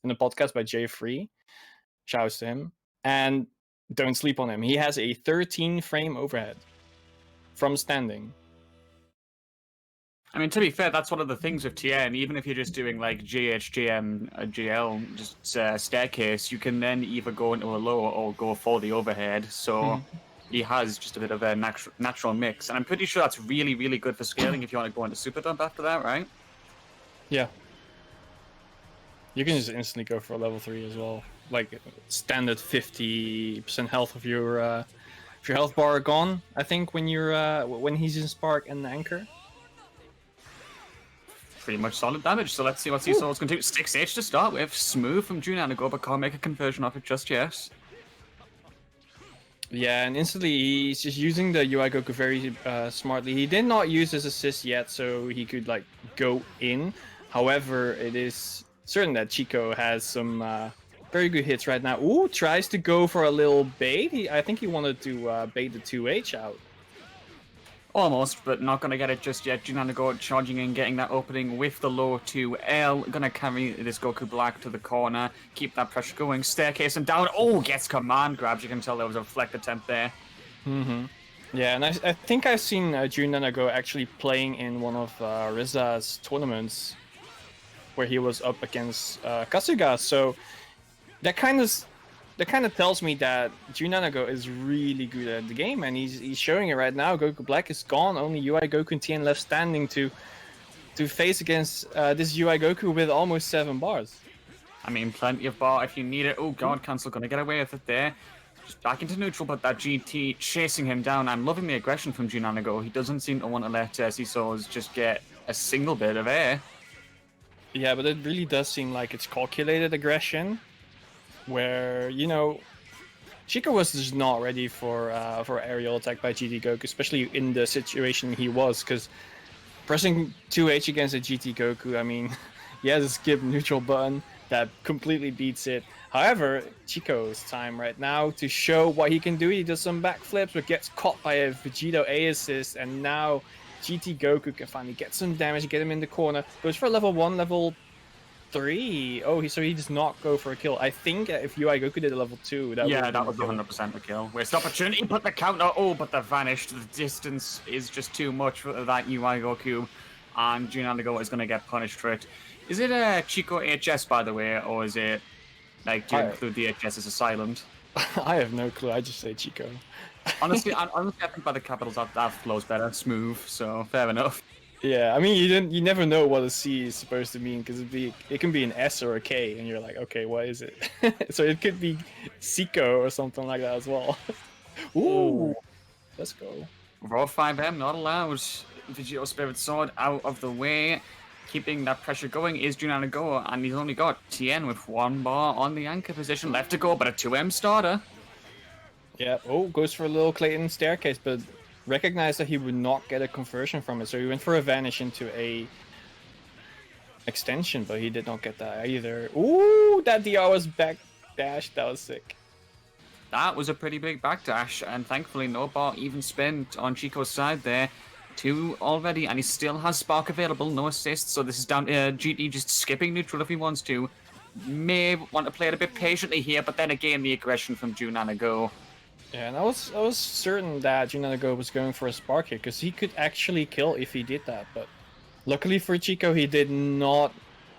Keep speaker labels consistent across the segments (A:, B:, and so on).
A: in a podcast by Jay Free. Shouts to him. And don't sleep on him. He has a 13 frame overhead from standing.
B: I mean, to be fair, that's one of the things with TN. Even if you're just doing like GH, GM, GL, just staircase, you can then either go into a low or go for the overhead. So he has just a bit of a natural mix. And I'm pretty sure that's really, really good for scaling if you want to go into Super Dump after that, right?
A: Yeah. You can just instantly go for a level 3 as well. Like standard 50% health of your health bar gone, I think, when you're when he's in Spark and Anchor.
B: Pretty much solid damage, so let's see what Seesaw's going to do. 6H to start with. Smooth from Junanago, but can't make a conversion off it just yet.
A: Yeah, and instantly he's just using the UI Goku very smartly. He did not use his assist yet, so he could like go in. However, it is certain that Chico has some very good hits right now. Ooh, tries to go for a little bait. I think he wanted to bait the 2H out.
B: Almost, but not going to get it just yet. Junanago charging in, getting that opening with the low 2L. Going to carry this Goku Black to the corner. Keep that pressure going. Staircase and down. Oh, gets command grabs. You can tell there was a reflect attempt there.
A: Yeah, and I think I've seen Junanago actually playing in one of Riza's tournaments where he was up against Kasuga. So that kind of tells me that Junanago is really good at the game, and he's showing it right now. Goku Black is gone, only UI Goku and TN left standing to face against this UI Goku with almost 7 bars.
B: I mean, plenty of bar if you need it. Oh god, Cancel gonna get away with it there. Just back into neutral, but that GT chasing him down. I'm loving the aggression from Junanago. He doesn't seem to want to let Seesaws just get a single bit of air.
A: Yeah, but it really does seem like it's calculated aggression. Where, you know, Chico was just not ready for aerial attack by GT Goku, especially in the situation he was, because pressing 2H against a GT Goku, I mean, he has a skip neutral button that completely beats it. However, Chico's time right now to show what he can do. He does some backflips, but gets caught by a Vegeta A assist, and now GT Goku can finally get some damage, get him in the corner. Goes for level 1, level 3. Oh, so he does not go for a kill. I think if UI Goku did a level 2, that
B: was 100% a kill. Waste opportunity, put the counter. Oh, but they're vanished. The distance is just too much for that UI Goku, and Junanago is going to get punished for it. Is it a Chico HS, by the way, or is it like, do you include the HS as a silent?
A: I have no clue. I just say Chico.
B: honestly, I think by the capitals that flows better, smooth. So fair enough.
A: Yeah, I mean, you never know what a C is supposed to mean, because it can be an S or a K, and you're like, okay, what is it? So it could be Seiko or something like that as well. Ooh, let's go.
B: Raw 5M not allowed. Vegeta Spirit Sword out of the way. Keeping that pressure going is Junanago, and he's only got TN with 1 bar on the anchor position left to go, but a 2M starter.
A: Yeah, goes for a little Clayton staircase, but recognized that he would not get a conversion from it, so he went for a vanish into a extension, but he did not get that either. Ooh, that DR was backdash. That was sick.
B: That was a pretty big backdash, and thankfully no bar even spent on Chico's side there. 2 already, and he still has Spark available, no assists, so this is down to GT just skipping neutral if he wants to. May want to play it a bit patiently here, but then again, the aggression from Junanago.
A: Yeah, and I was certain that Junanago was going for a Spark here, because he could actually kill if he did that, but luckily for Chico, he did not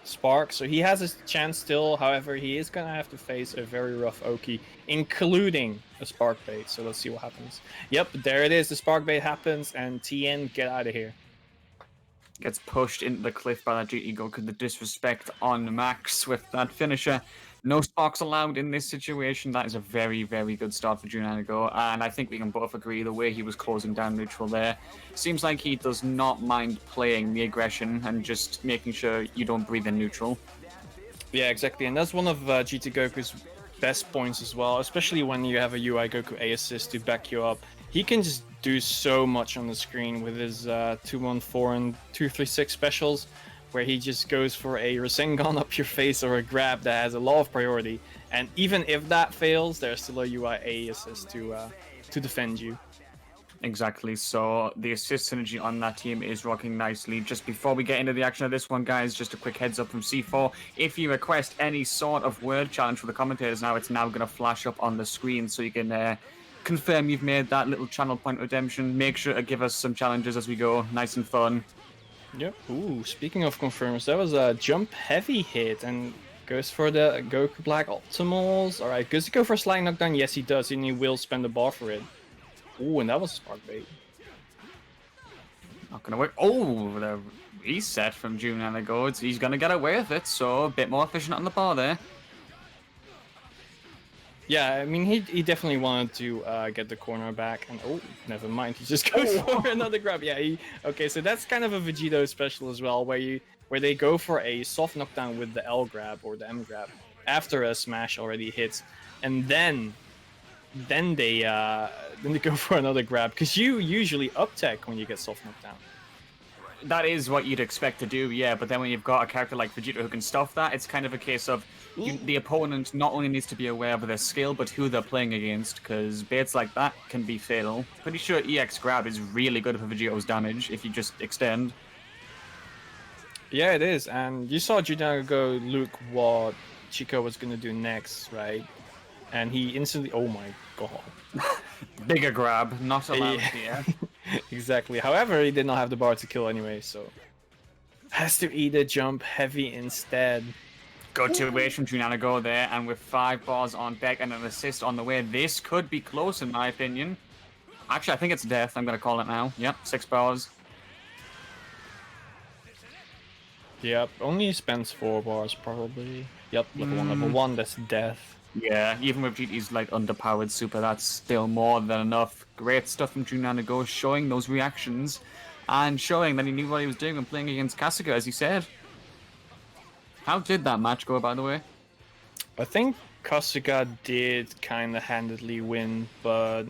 A: Spark, so he has a chance still. However, he is going to have to face a very rough Oki, including a Spark bait, so let's see what happens. Yep, there it is, the Spark bait happens, and TN, get out of here.
B: Gets pushed into the cliff by that GT Goku, the disrespect on Max with that finisher. No sparks allowed in this situation. That is a very, very good start for Junanago, and I think we can both agree the way he was closing down neutral there. Seems like he does not mind playing the aggression and just making sure you don't breathe in neutral.
A: Yeah, exactly, and that's one of GT Goku's best points as well, especially when you have a UI Goku A assist to back you up. He can just do so much on the screen with his 214 and 236 specials, where he just goes for a Rasengan up your face or a grab that has a lot of priority, and even if that fails, there's still a UI A assist to defend you.
B: Exactly. So the assist synergy on that team is rocking nicely. Just before we get into the action of this one, guys, just a quick heads up from C4. If you request any sort of word challenge for the commentators now, it's now going to flash up on the screen so you can confirm you've made that little channel point redemption. Make sure to give us some challenges as we go. Nice and fun.
A: Yep. Ooh, speaking of confirms, that was a jump heavy hit and goes for the Goku Black Optimals. Alright, does he go for a sliding knockdown? Yes, he does, and he will spend the bar for it. Ooh, and that was smart bait.
B: Not gonna work. Oh, the reset from June and ago. He's gonna get away with it, so a bit more efficient on the bar there.
A: Yeah, I mean, he definitely wanted to get the corner back, and oh, never mind, he just goes for another grab. Yeah, okay, so that's kind of a Vegeta special as well, where they go for a soft knockdown with the L grab or the M grab after a smash already hits, and then they go for another grab, because you usually up tech when you get soft knockdown.
B: That is what you'd expect to do, yeah, but then when you've got a character like Vegeta who can stop that, it's kind of a case of the opponent not only needs to be aware of their skill, but who they're playing against, because baits like that can be fatal. Pretty sure EX grab is really good for Vegeto's damage if you just extend.
A: Yeah, it is, and you saw Junaga go look what Chico was going to do next, right? And he instantly, oh my god.
B: Bigger grab, not allowed here.
A: Exactly. However, he did not have the bar to kill anyway, so has to either jump heavy instead.
B: Good situation from Junanago there, and with 5 bars on deck and an assist on the way, this could be close in my opinion. Actually, I think it's death. I'm going to call it now. Yep, 6 bars.
A: Yep, only spends 4 bars probably. Yep, level 1, that's death.
B: Yeah, even with GT's like underpowered super, that's still more than enough. Great stuff from Junanago, showing those reactions and showing that he knew what he was doing when playing against Kasuga, as he said. How did that match go, by the way?
A: I think Kasuga did kind of handedly win, but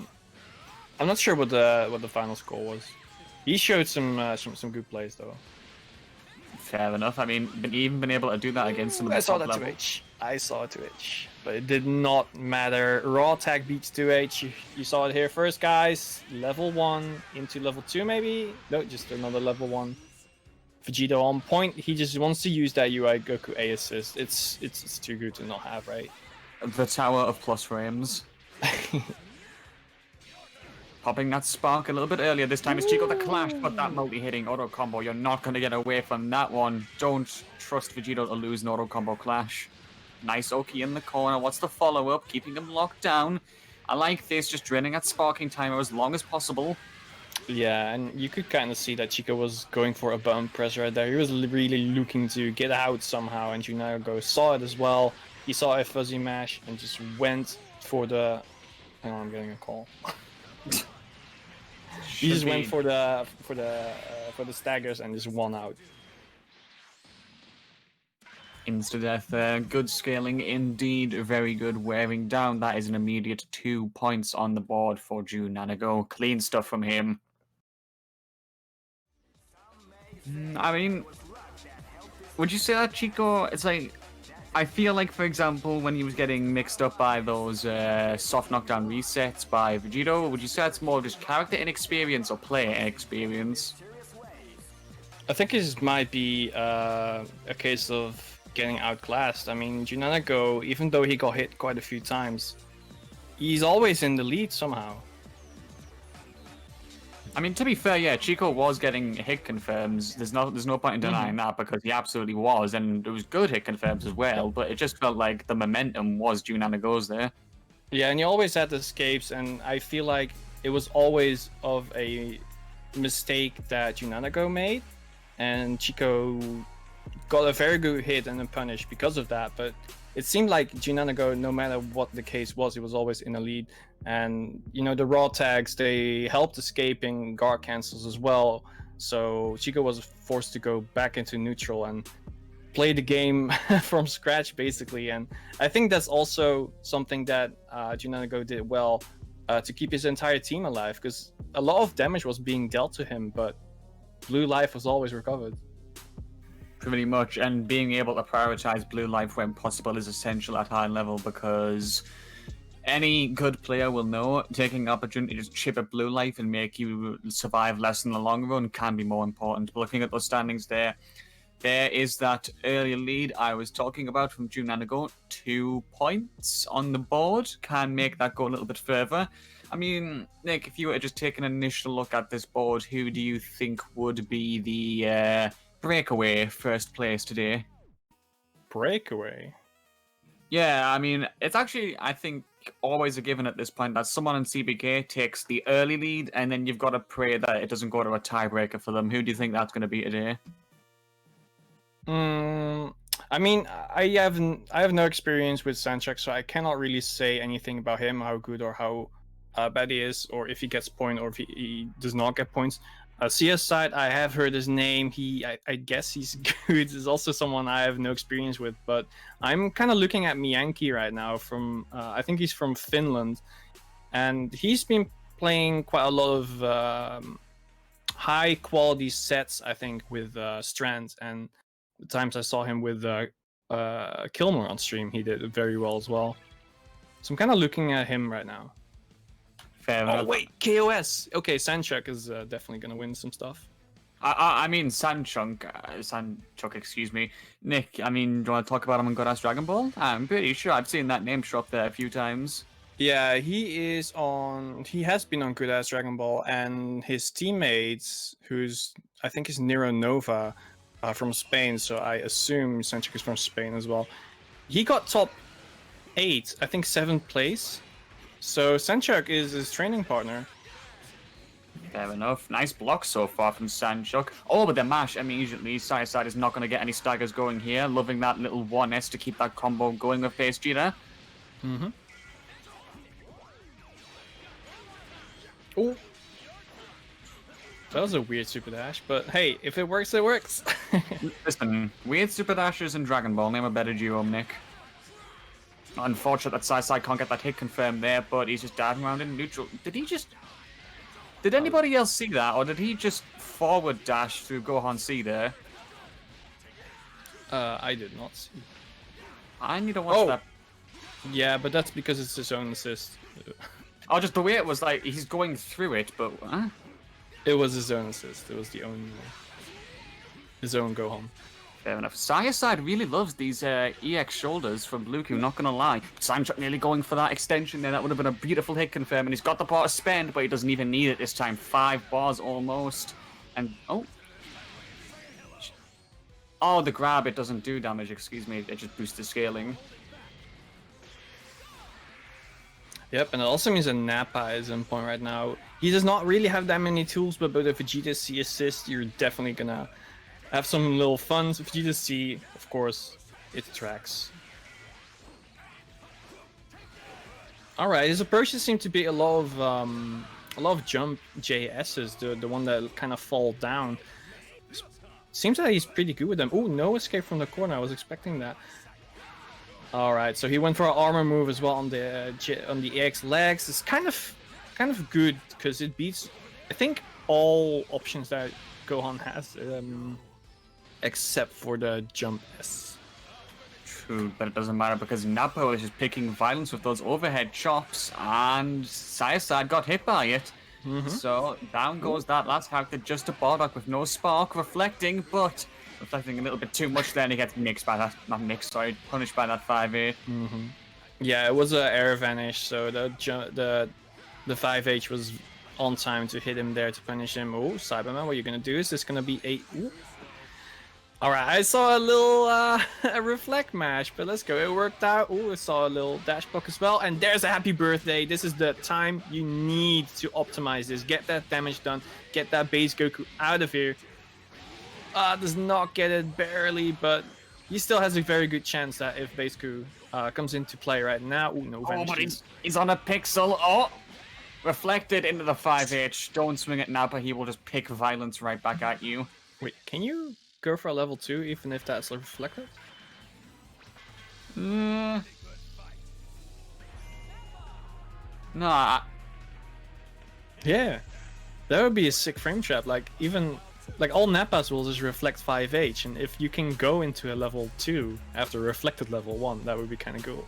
A: I'm not sure what the final score was. He showed some good plays though.
B: Fair enough. I mean, even been able to do that against some of the top level.
A: I saw it 2H, but it did not matter. Raw tag beats 2H. You saw it here first, guys. Level 1 into level 2, maybe? No, just another level 1. Vegeta on point. He just wants to use that UI Goku A assist. It's too good to not have, right?
B: The Tower of Plus Frames. Popping that spark a little bit earlier. This time it's Chico the Clash, but that multi-hitting auto combo, you're not going to get away from that one. Don't trust Vegeta to lose an auto combo Clash. Nice Oki in the corner. What's the follow-up? Keeping him locked down. I like this, just draining that sparking timer as long as possible.
A: Yeah, and you could kind of see that Chico was going for a button press right there. He was really looking to get out somehow, and Junago saw it as well. He saw a fuzzy mash and just went for the... Hang on, I'm getting a call. He just went for the staggers and just won out.
B: Insta-death there. Good scaling indeed. Very good wearing down. That is an immediate 2 points on the board for Junanago. Clean stuff from him. I mean, would you say that Chico, it's like, I feel like, for example, when he was getting mixed up by those soft knockdown resets by Vegeta, would you say that's more just character inexperience or player inexperience?
A: I think it might be a case of getting outclassed. I mean, Junanago, even though he got hit quite a few times, he's always in the lead somehow.
B: I mean, to be fair, yeah, Chico was getting hit confirms. There's no point in denying that, because he absolutely was, and it was good hit confirms as well. But it just felt like the momentum was Junanago's there.
A: Yeah, and he always had the escapes, and I feel like it was always of a mistake that Junanago made, and Chico got a very good hit and then punished because of that. But it seemed like Junanago, no matter what the case was, he was always in the lead. And, you know, the raw tags, they helped escaping guard cancels as well. So Chico was forced to go back into neutral and play the game from scratch, basically. And I think that's also something that Junanago did well to keep his entire team alive, because a lot of damage was being dealt to him, but blue life was always recovered.
B: Pretty much, and being able to prioritize blue life when possible is essential at high level, because Any good player will know taking the opportunity to just chip a blue life and make you survive less in the long run can be more important. But looking at those standings there is that earlier lead I was talking about from June and ago. 2 points on the board can make that go a little bit further. I mean, Nick, if you were to just take an initial look at this board, who do you think would be the breakaway first place today?
A: Breakaway?
B: Yeah, I mean, it's actually, I think, always a given at this point that someone in CBK takes the early lead, and then you've got to pray that it doesn't go to a tiebreaker for them. Who do you think that's going to be today?
A: I mean, I have no experience with Sanchuk, so I cannot really say anything about him, how good or how bad he is, or if he gets points or if he does not get points. CS side, I have heard his name. I guess he's good. Is also someone I have no experience with, but I'm kind of looking at Mianki right now. From I think he's from Finland, and he's been playing quite a lot of high quality sets. I think with Strand, and the times I saw him with Kilmore on stream, he did very well as well. So I'm kind of looking at him right now. Oh wait, KOS. Okay, Sanchuk is definitely gonna win some stuff.
B: I mean Sanchuk, excuse me. Nick, I mean, do you want to talk about him on Godash Dragon Ball? I'm pretty sure I've seen that name show up there a few times.
A: Yeah, he has been on Good Ass Dragon Ball, and his teammates, who's I think is Nero Nova, from Spain. So I assume Sanchuk is from Spain as well. He got top 8, I think 7th place. So Sanchuk is his training partner.
B: Fair enough. Nice block so far from Sanchuk. Oh, but the mash immediately. Side is not going to get any staggers going here. Loving that little 1S to keep that combo going with Vegeta.
A: Mm-hmm. Oh. That was a weird super dash, but hey, if it works, it works.
B: Listen, weird super dashers and Dragon Ball, name a better duo, Nick. Unfortunate that Side can't get that hit confirmed there, but he's just diving around in neutral. Did anybody else see that, or did he just forward dash through Gohan C there?
A: I did not see.
B: I need to watch that.
A: Yeah, but that's because it's his own assist.
B: Oh, just the way it was like, he's going through it, but...
A: It was his own assist. It was his own Gohan.
B: Fair enough. Side really loves these EX shoulders from Bluku, not gonna lie. Sanchuk nearly going for that extension there. That would have been a beautiful hit confirm, and he's got the bar to spend, but he doesn't even need it this time. 5 bars almost. And, oh, the grab, it doesn't do damage, excuse me. It just boosts the scaling.
A: Yep, and it also means that Nappa is in point right now. He does not really have that many tools, but with a Vegeta C assist, you're definitely gonna have some little fun. Vegeta C, of course, it tracks. Alright, his approaches seem to be a lot of jump JSs, the one that kind of fall down. Seems that he's pretty good with them. Oh, no escape from the corner. I was expecting that. Alright, so he went for an armor move as well on the EX legs. It's kind of good because it beats, I think, all options that Gohan has, except for the jump S.
B: True, but it doesn't matter because Nappa is just picking violence with those overhead chops, and Side got hit by it. So down goes that last character, just a Bardock with no spark, reflecting, but reflecting a little bit too much. Then he gets punished by that 5-8.
A: Yeah, it was a air vanish, so the 5H was on time to hit him there to punish him. Oh, Cyberman, what you're gonna do? Is this gonna be a... Alright, I saw a little a reflect mash, but let's go. It worked out. Oh, I saw a little dash block as well. And there's a happy birthday. This is the time you need to optimize this. Get that damage done. Get that base Goku out of here. Does not get it barely, but he still has a very good chance that if base Goku comes into play right now. Oh, no.
B: Oh, but he's on a pixel. Oh! Reflected into the 5H. Don't swing at Nappa. He will just pick violence right back at you.
A: Wait, can you go for a level 2 even if that's reflected?
B: No.
A: Yeah, that would be a sick frame trap. Like all Nappas will just reflect 5H, and if you can go into a level 2 after reflected level 1, that would be kind of cool.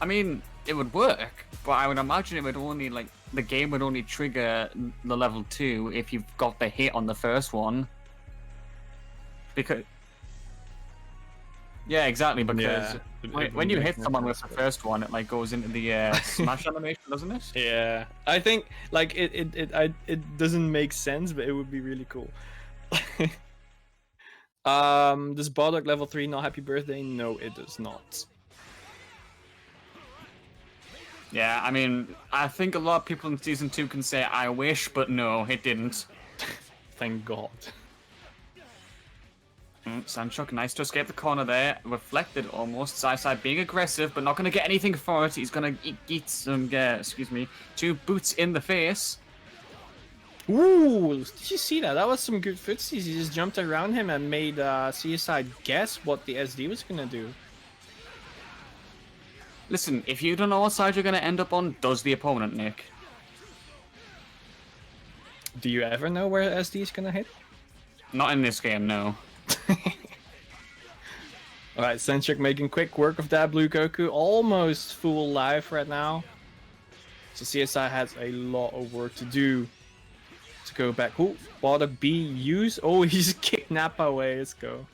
B: I mean, it would work, but I would imagine it would only, like, the game would only trigger the level 2 if you've got the hit on the first one. Because... Yeah, exactly, because when you hit someone with the first one, it, like, goes into the smash animation, doesn't it?
A: Yeah, I think, like, it doesn't make sense, but it would be really cool. Does Bardock level 3 not happy birthday? No, it does not.
B: Yeah, I mean, I think a lot of people in Season 2 can say, I wish, but no, it didn't.
A: Thank God.
B: Sandchuck, nice to escape the corner there. Reflected almost. Side being aggressive, but not going to get anything for it. He's going to eat some, 2 boots in the face.
A: Ooh, did you see that? That was some good footsies. He just jumped around him and made CSI guess what the SD was going to do.
B: Listen, if you don't know what side you're going to end up on, does the opponent, Nick?
A: Do you ever know where SD is going to hit?
B: Not in this game, no.
A: Alright, Senchuk making quick work of that blue Goku. Almost full life right now. So CSI has a lot of work to do to go back. Ooh, Bardock B use. Oh, he's kicked Nappa away. Let's go.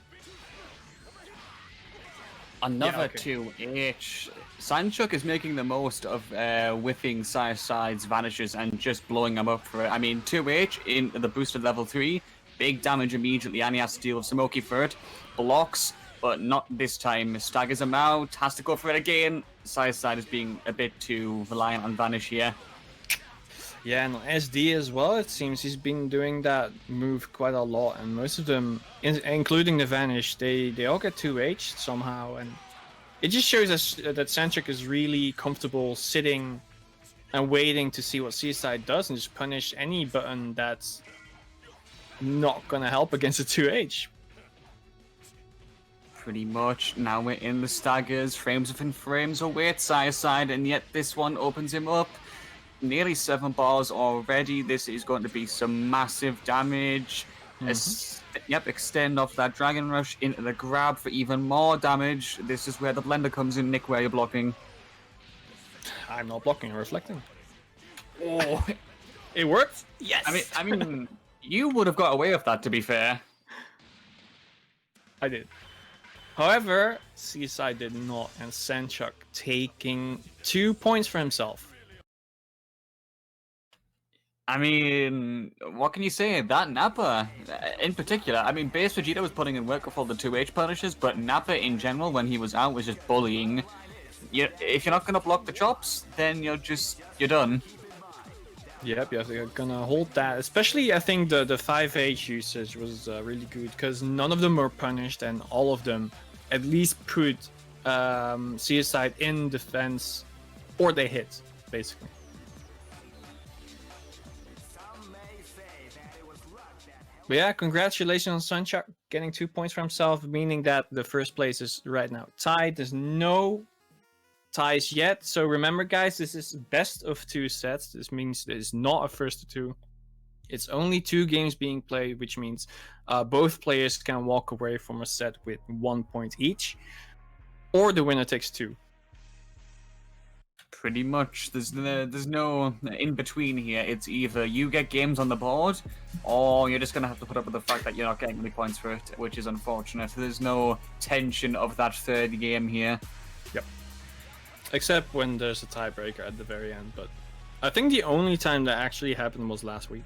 B: Another 2H. Sandchuck is making the most of whiffing Side's vanishes and just blowing them up for it. I mean, 2H in the boosted level 3. Big damage immediately, and he has to deal with Smoky for it. Blocks, but not this time. Staggers him out, has to go for it again. Side is being a bit too reliant on Vanish here.
A: Yeah, and SD as well, it seems he's been doing that move quite a lot, and most of them, including the Vanish, they all get 2H somehow, and it just shows us that Sandchuck is really comfortable sitting and waiting to see what CSI does and just punish any button that's not gonna help against a 2H.
B: Pretty much. Now we're in the staggers. Frames within frames away at side, and yet this one opens him up. Nearly 7 bars already. This is going to be some massive damage. Extend off that Dragon Rush into the grab for even more damage. This is where the blender comes in. Nick, where you're blocking.
A: I'm not blocking, I'm reflecting. Oh, it worked? Yes!
B: I mean, you would have got away with that, to be fair.
A: I did. However, CSI did not, and Sandchuck taking 2 points for himself.
B: I mean, what can you say? That Nappa, in particular, I mean, base Vegeta was putting in work with all the 2H punishes, but Nappa in general, when he was out, was just bullying. If you're not going to block the chops, then you're done.
A: Yep, you're gonna hold that. Especially, I think the 5H usage was really good, because none of them were punished, and all of them at least put CSI in defense, or they hit, basically. But yeah, congratulations on Sandchuck getting 2 points for himself, meaning that the first place is right now tied. There's no ties yet. So remember, guys, this is best of 2 sets. This means there's not a first to 2. It's only 2 games being played, which means both players can walk away from a set with 1 point each, or the winner takes 2.
B: Pretty much. There's no in between here. It's either you get games on the board, or you're just gonna have to put up with the fact that you're not getting any points for it, which is unfortunate. There's no tension of that third game here.
A: Yep. Except when there's a tiebreaker at the very end, but I think the only time that actually happened was last week.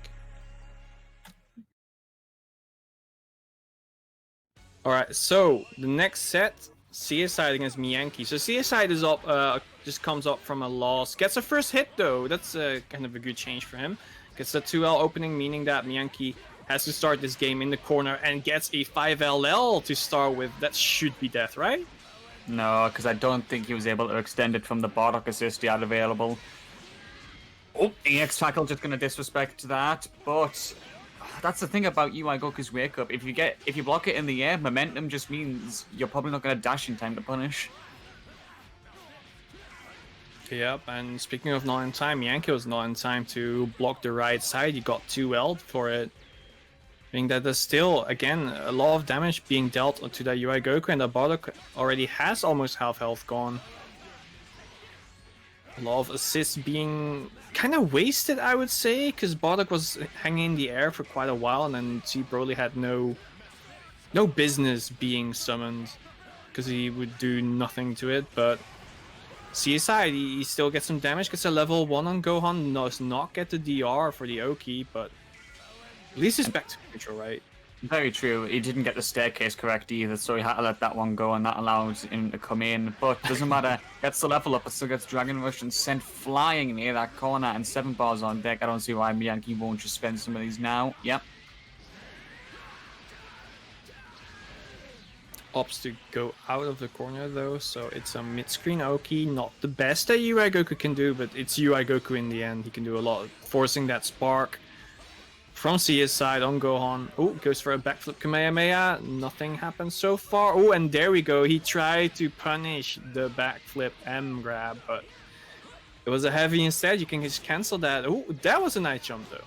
A: Alright, so the next set, CSI against Miyanki. So CSI is up, just comes up from a loss. Gets a first hit though. That's kind of a good change for him. Gets a 2L opening, meaning that Miyanki has to start this game in the corner and gets a 5LL to start with. That should be death, right?
B: No, because I don't think he was able to extend it from the Bardock assist he had available. Oh, EX tackle just going to disrespect that, but that's the thing about UI Goku's wake up. If you block it in the air, momentum just means you're probably not going to dash in time to punish.
A: Yep, and speaking of not in time, Yankee was not in time to block the right side. He got 2L'd for it. Meaning that there's still, again, a lot of damage being dealt to that UI Goku, and the Bardock already has almost half health gone. A lot of assists being kind of wasted, I would say, because Bardock was hanging in the air for quite a while, and then see Broly had no business being summoned because he would do nothing to it. But CSI, he still gets some damage, gets a level 1 on Gohan, does not get the DR for the Oki, but at least it's back to neutral, right?
B: Very true. He didn't get the staircase correct either, so he had to let that one go, and that allowed him to come in. But doesn't matter. Gets the level up, but still gets Dragon Rush and sent flying near that corner, and 7 bars on deck. I don't see why Miyagi won't just spend some of these now. Yep.
A: Opts to go out of the corner though, so it's a mid-screen Oki. Not the best that UI Goku can do, but it's UI Goku in the end. He can do a lot, forcing that spark from CS side on Gohan. Oh, goes for a backflip Kamehameha. Nothing happens so far. Oh, and there we go. He tried to punish the backflip M grab, but it was a heavy instead. You can just cancel that. Oh, that was a nice jump though.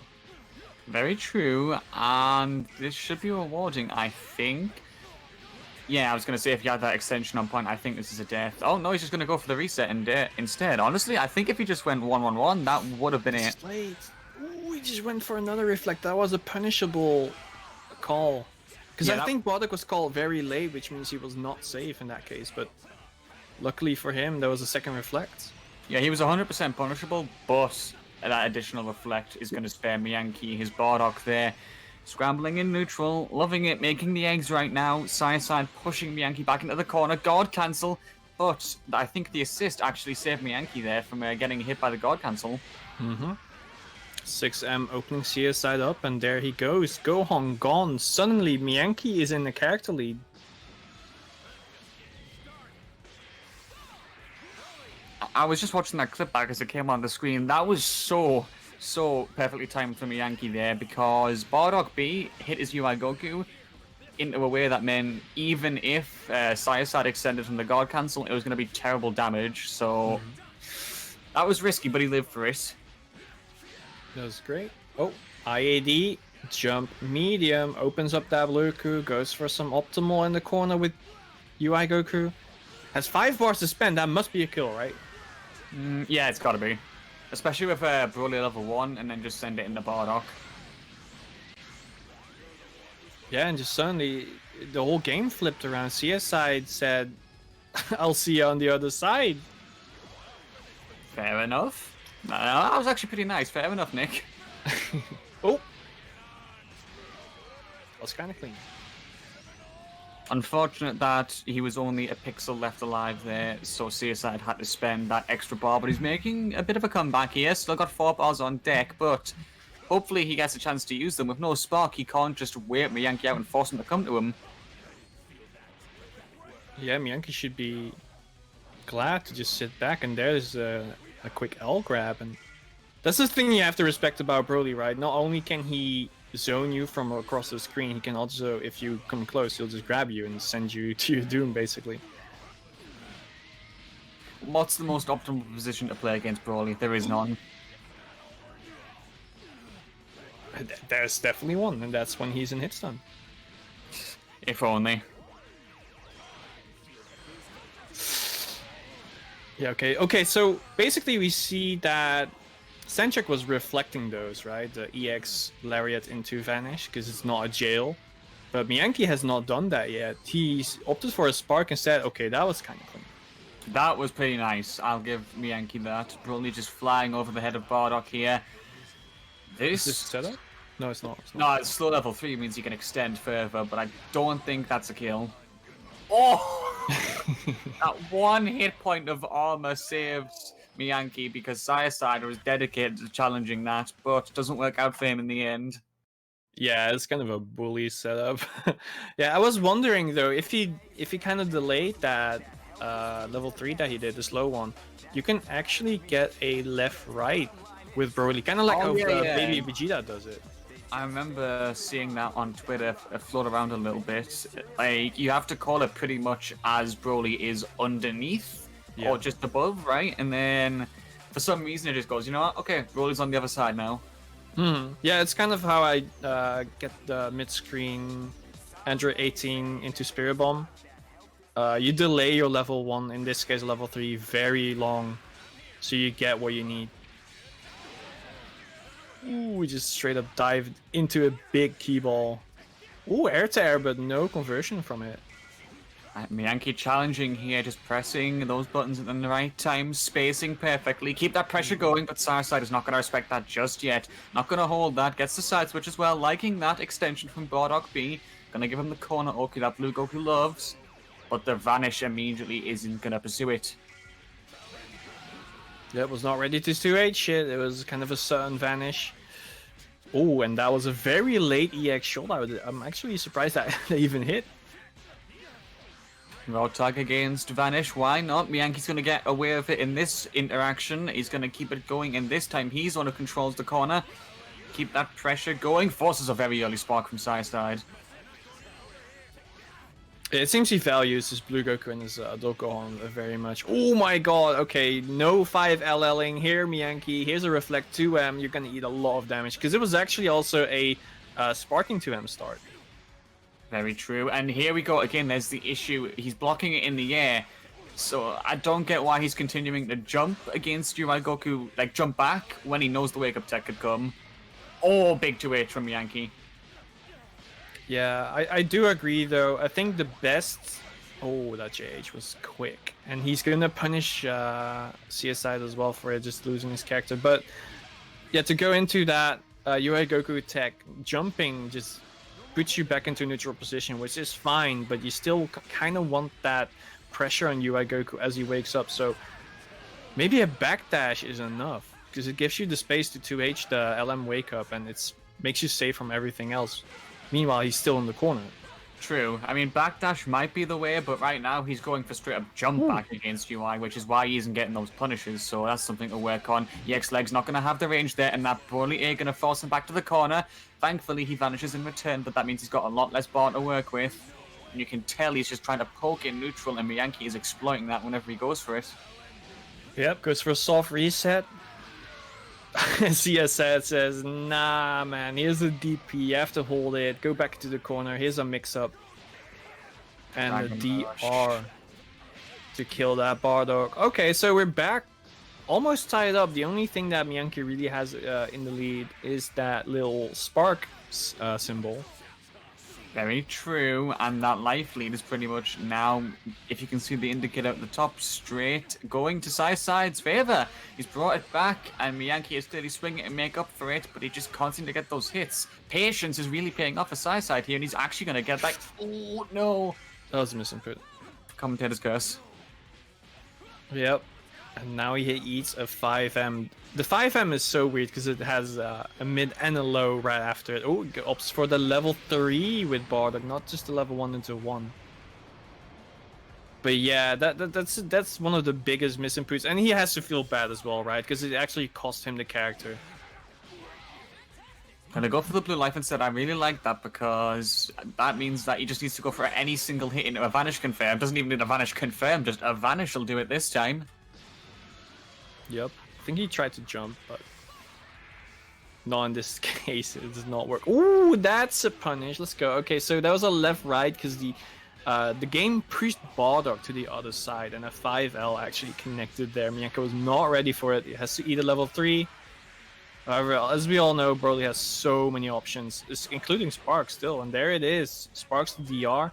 B: Very true, and this should be rewarding, I think. Yeah, I was going to say if you had that extension on point, I think this is a death. Oh, no, he's just going to go for the reset instead. Honestly, I think if he just went 1-1-1, that would have been it.
A: Late. Ooh, he just went for another reflect. That was a punishable call. Because I think Bardock was called very late, which means he was not safe in that case. But luckily for him, there was a second reflect.
B: Yeah, he was 100% punishable, but that additional reflect is going to spare Miyagi his Bardock there. Scrambling in neutral, loving it, making the eggs right now. Saiyan pushing Miyagi back into the corner. God cancel, but I think the assist actually saved Miyagi there from getting hit by the God cancel.
A: 6M opening CS side up, and there he goes. Gohan gone. Suddenly, Miyagi is in the character lead.
B: I was just watching that clip back as it came on the screen. That was so perfectly timed for Miyagi there, because Bardock B hit his UI Goku into a way that meant even if Saiyan extended from the God cancel, it was going to be terrible damage. So that was risky, but he lived for it.
A: That was great. Oh, IAD, jump medium, opens up that Goku, goes for some optimal in the corner with UI Goku. Has 5 bars to spend, that must be a kill, right?
B: Yeah, it's got to be. Especially with Broly level 1 and then just send it into Bardock.
A: Yeah, and just suddenly the whole game flipped around. CS side said, I'll see you on the other side.
B: Fair enough. No, that was actually pretty nice. Fair enough, Nick.
A: Oh! That was kind of clean.
B: Unfortunate that he was only a pixel left alive there, so CSI had to spend that extra bar, but he's making a bit of a comeback here. Still got 4 bars on deck, but hopefully he gets a chance to use them. With no spark, he can't just wait Miyagi out and force him to come to him.
A: Yeah, Miyagi should be glad to just sit back, and there's a quick L grab, and that's the thing you have to respect about Broly, right? Not only can he zone you from across the screen, he can also, if you come close, he'll just grab you and send you to your doom, basically.
B: What's the most optimal position to play against Broly? There is none.
A: There's definitely one, and that's when he's in hit stun.
B: If only.
A: Yeah, okay, so basically we see that Sanchek was reflecting those, right? The EX Lariat into Vanish, because it's not a jail. But Miyagi has not done that yet. He's opted for a spark instead. Okay, that was kind of clean.
B: That was pretty nice. I'll give Miyagi that. Broly just flying over the head of Bardock here.
A: Is this setup? No, it's not.
B: No, it's slow level 3 means you can extend further, but I don't think that's a kill. Oh! That one hit point of armor saves Miyagi because Saiyan was dedicated to challenging that, but it doesn't work out for him in the end.
A: Yeah, it's kind of a bully setup. Yeah, I was wondering though, if he kind of delayed that level 3 that he did, the slow one, you can actually get a left-right with Broly, kind of like how Baby Vegeta does it.
B: I remember seeing that on Twitter float around a little bit. Like, you have to call it pretty much as Broly is underneath or just above, right? And then for some reason it just goes, you know what? Okay, Broly's on the other side now.
A: Yeah, it's kind of how I get the mid-screen Android 18 into Spirit Bomb. You delay your level 1, in this case level 3, very long. so you get what you need. Ooh, we just straight up dived into a big key ball. Ooh, air to air, but no conversion from it.
B: Miyanki challenging here, just pressing those buttons at the right time, spacing perfectly. Keep that pressure going, but Sarside is not going to respect that just yet. Not going to hold that. Gets the side switch as well, liking that extension from Bardock B. Going to give him the corner Oki that Blue Goku loves. But the Vanish immediately isn't going to pursue it.
A: Yep, was not ready to 2H it. It was kind of a sudden Vanish. Oh, and that was a very late EX shot. I'm actually surprised that they even hit.
B: Road tag against Vanish, why not? Miyanki's going to get away with it in this interaction. He's going to keep it going, and this time he's the one who controls the corner. Keep that pressure going. Forces a very early spark from side.
A: It seems he values his Blue Goku and his Dokkan very much. Oh my god, okay, no 5 LLing here, Miyanki. Here's a Reflect 2M. You're going to eat a lot of damage, because it was actually also a Sparking 2M start.
B: Very true. And here we go again. There's the issue. He's blocking it in the air. So I don't get why he's continuing to jump against UI Goku, like jump back when he knows the wake up tech could come. Oh, big 2H from Miyanki.
A: Yeah, I do agree though. I think the best... Oh, that JH was quick. And he's going to punish CSI as well for it, just losing his character. But yeah, to go into that UI Goku tech, jumping just puts you back into neutral position, which is fine, but you still kind of want that pressure on UI Goku as he wakes up. So maybe a backdash is enough, because it gives you the space to 2H the LM wake up, and it makes you safe from everything else. Meanwhile, he's still in the corner.
B: True. I mean, backdash might be the way, but right now he's going for straight up jump back against UI, which is why he isn't getting those punishes. So that's something to work on. EX Leg's not going to have the range there, and that Broly A going to force him back to the corner. Thankfully, he vanishes in return, but that means he's got a lot less bar to work with. And you can tell he's just trying to poke in neutral, and Miyanki is exploiting that whenever he goes for it.
A: Yep, goes for a soft reset. CSZ says, nah, man, here's a DP, you have to hold it, go back to the corner, here's a mix-up. And a DR to kill that Bardock. Okay, so we're back, almost tied up. The only thing that Miyanki really has in the lead is that little spark symbol.
B: Very true, and that life lead is pretty much now, if you can see the indicator at the top, straight going to Side's favor. He's brought it back, and Miyanki is clearly swinging to make up for it, but he just can't seem to get those hits. Patience is really paying off for Side here, and he's actually going to get that. Oh, no.
A: That was a misinput.
B: Commentator's curse.
A: Yep. And now he eats a 5M. The 5M is so weird because it has a mid and a low right after it. Oh, it opts for the level 3 with Bardock, not just the level 1 into 1. But yeah, that's one of the biggest misinputs. And he has to feel bad as well, right? Because it actually cost him the character.
B: Gonna go for the blue life instead. I really like that because that means that he just needs to go for any single hit into a Vanish confirm. Doesn't even need a Vanish confirm, just a Vanish will do it this time.
A: Yep. I think he tried to jump, but not in this case. It does not work. Ooh, that's a punish. Let's go. Okay, so that was a left-right because the game pushed Bardock to the other side, and a 5L actually connected there. Miyanki was not ready for it. It has to eat a level 3. However, as we all know, Broly has so many options, including Spark still, and there it is. Sparks the DR.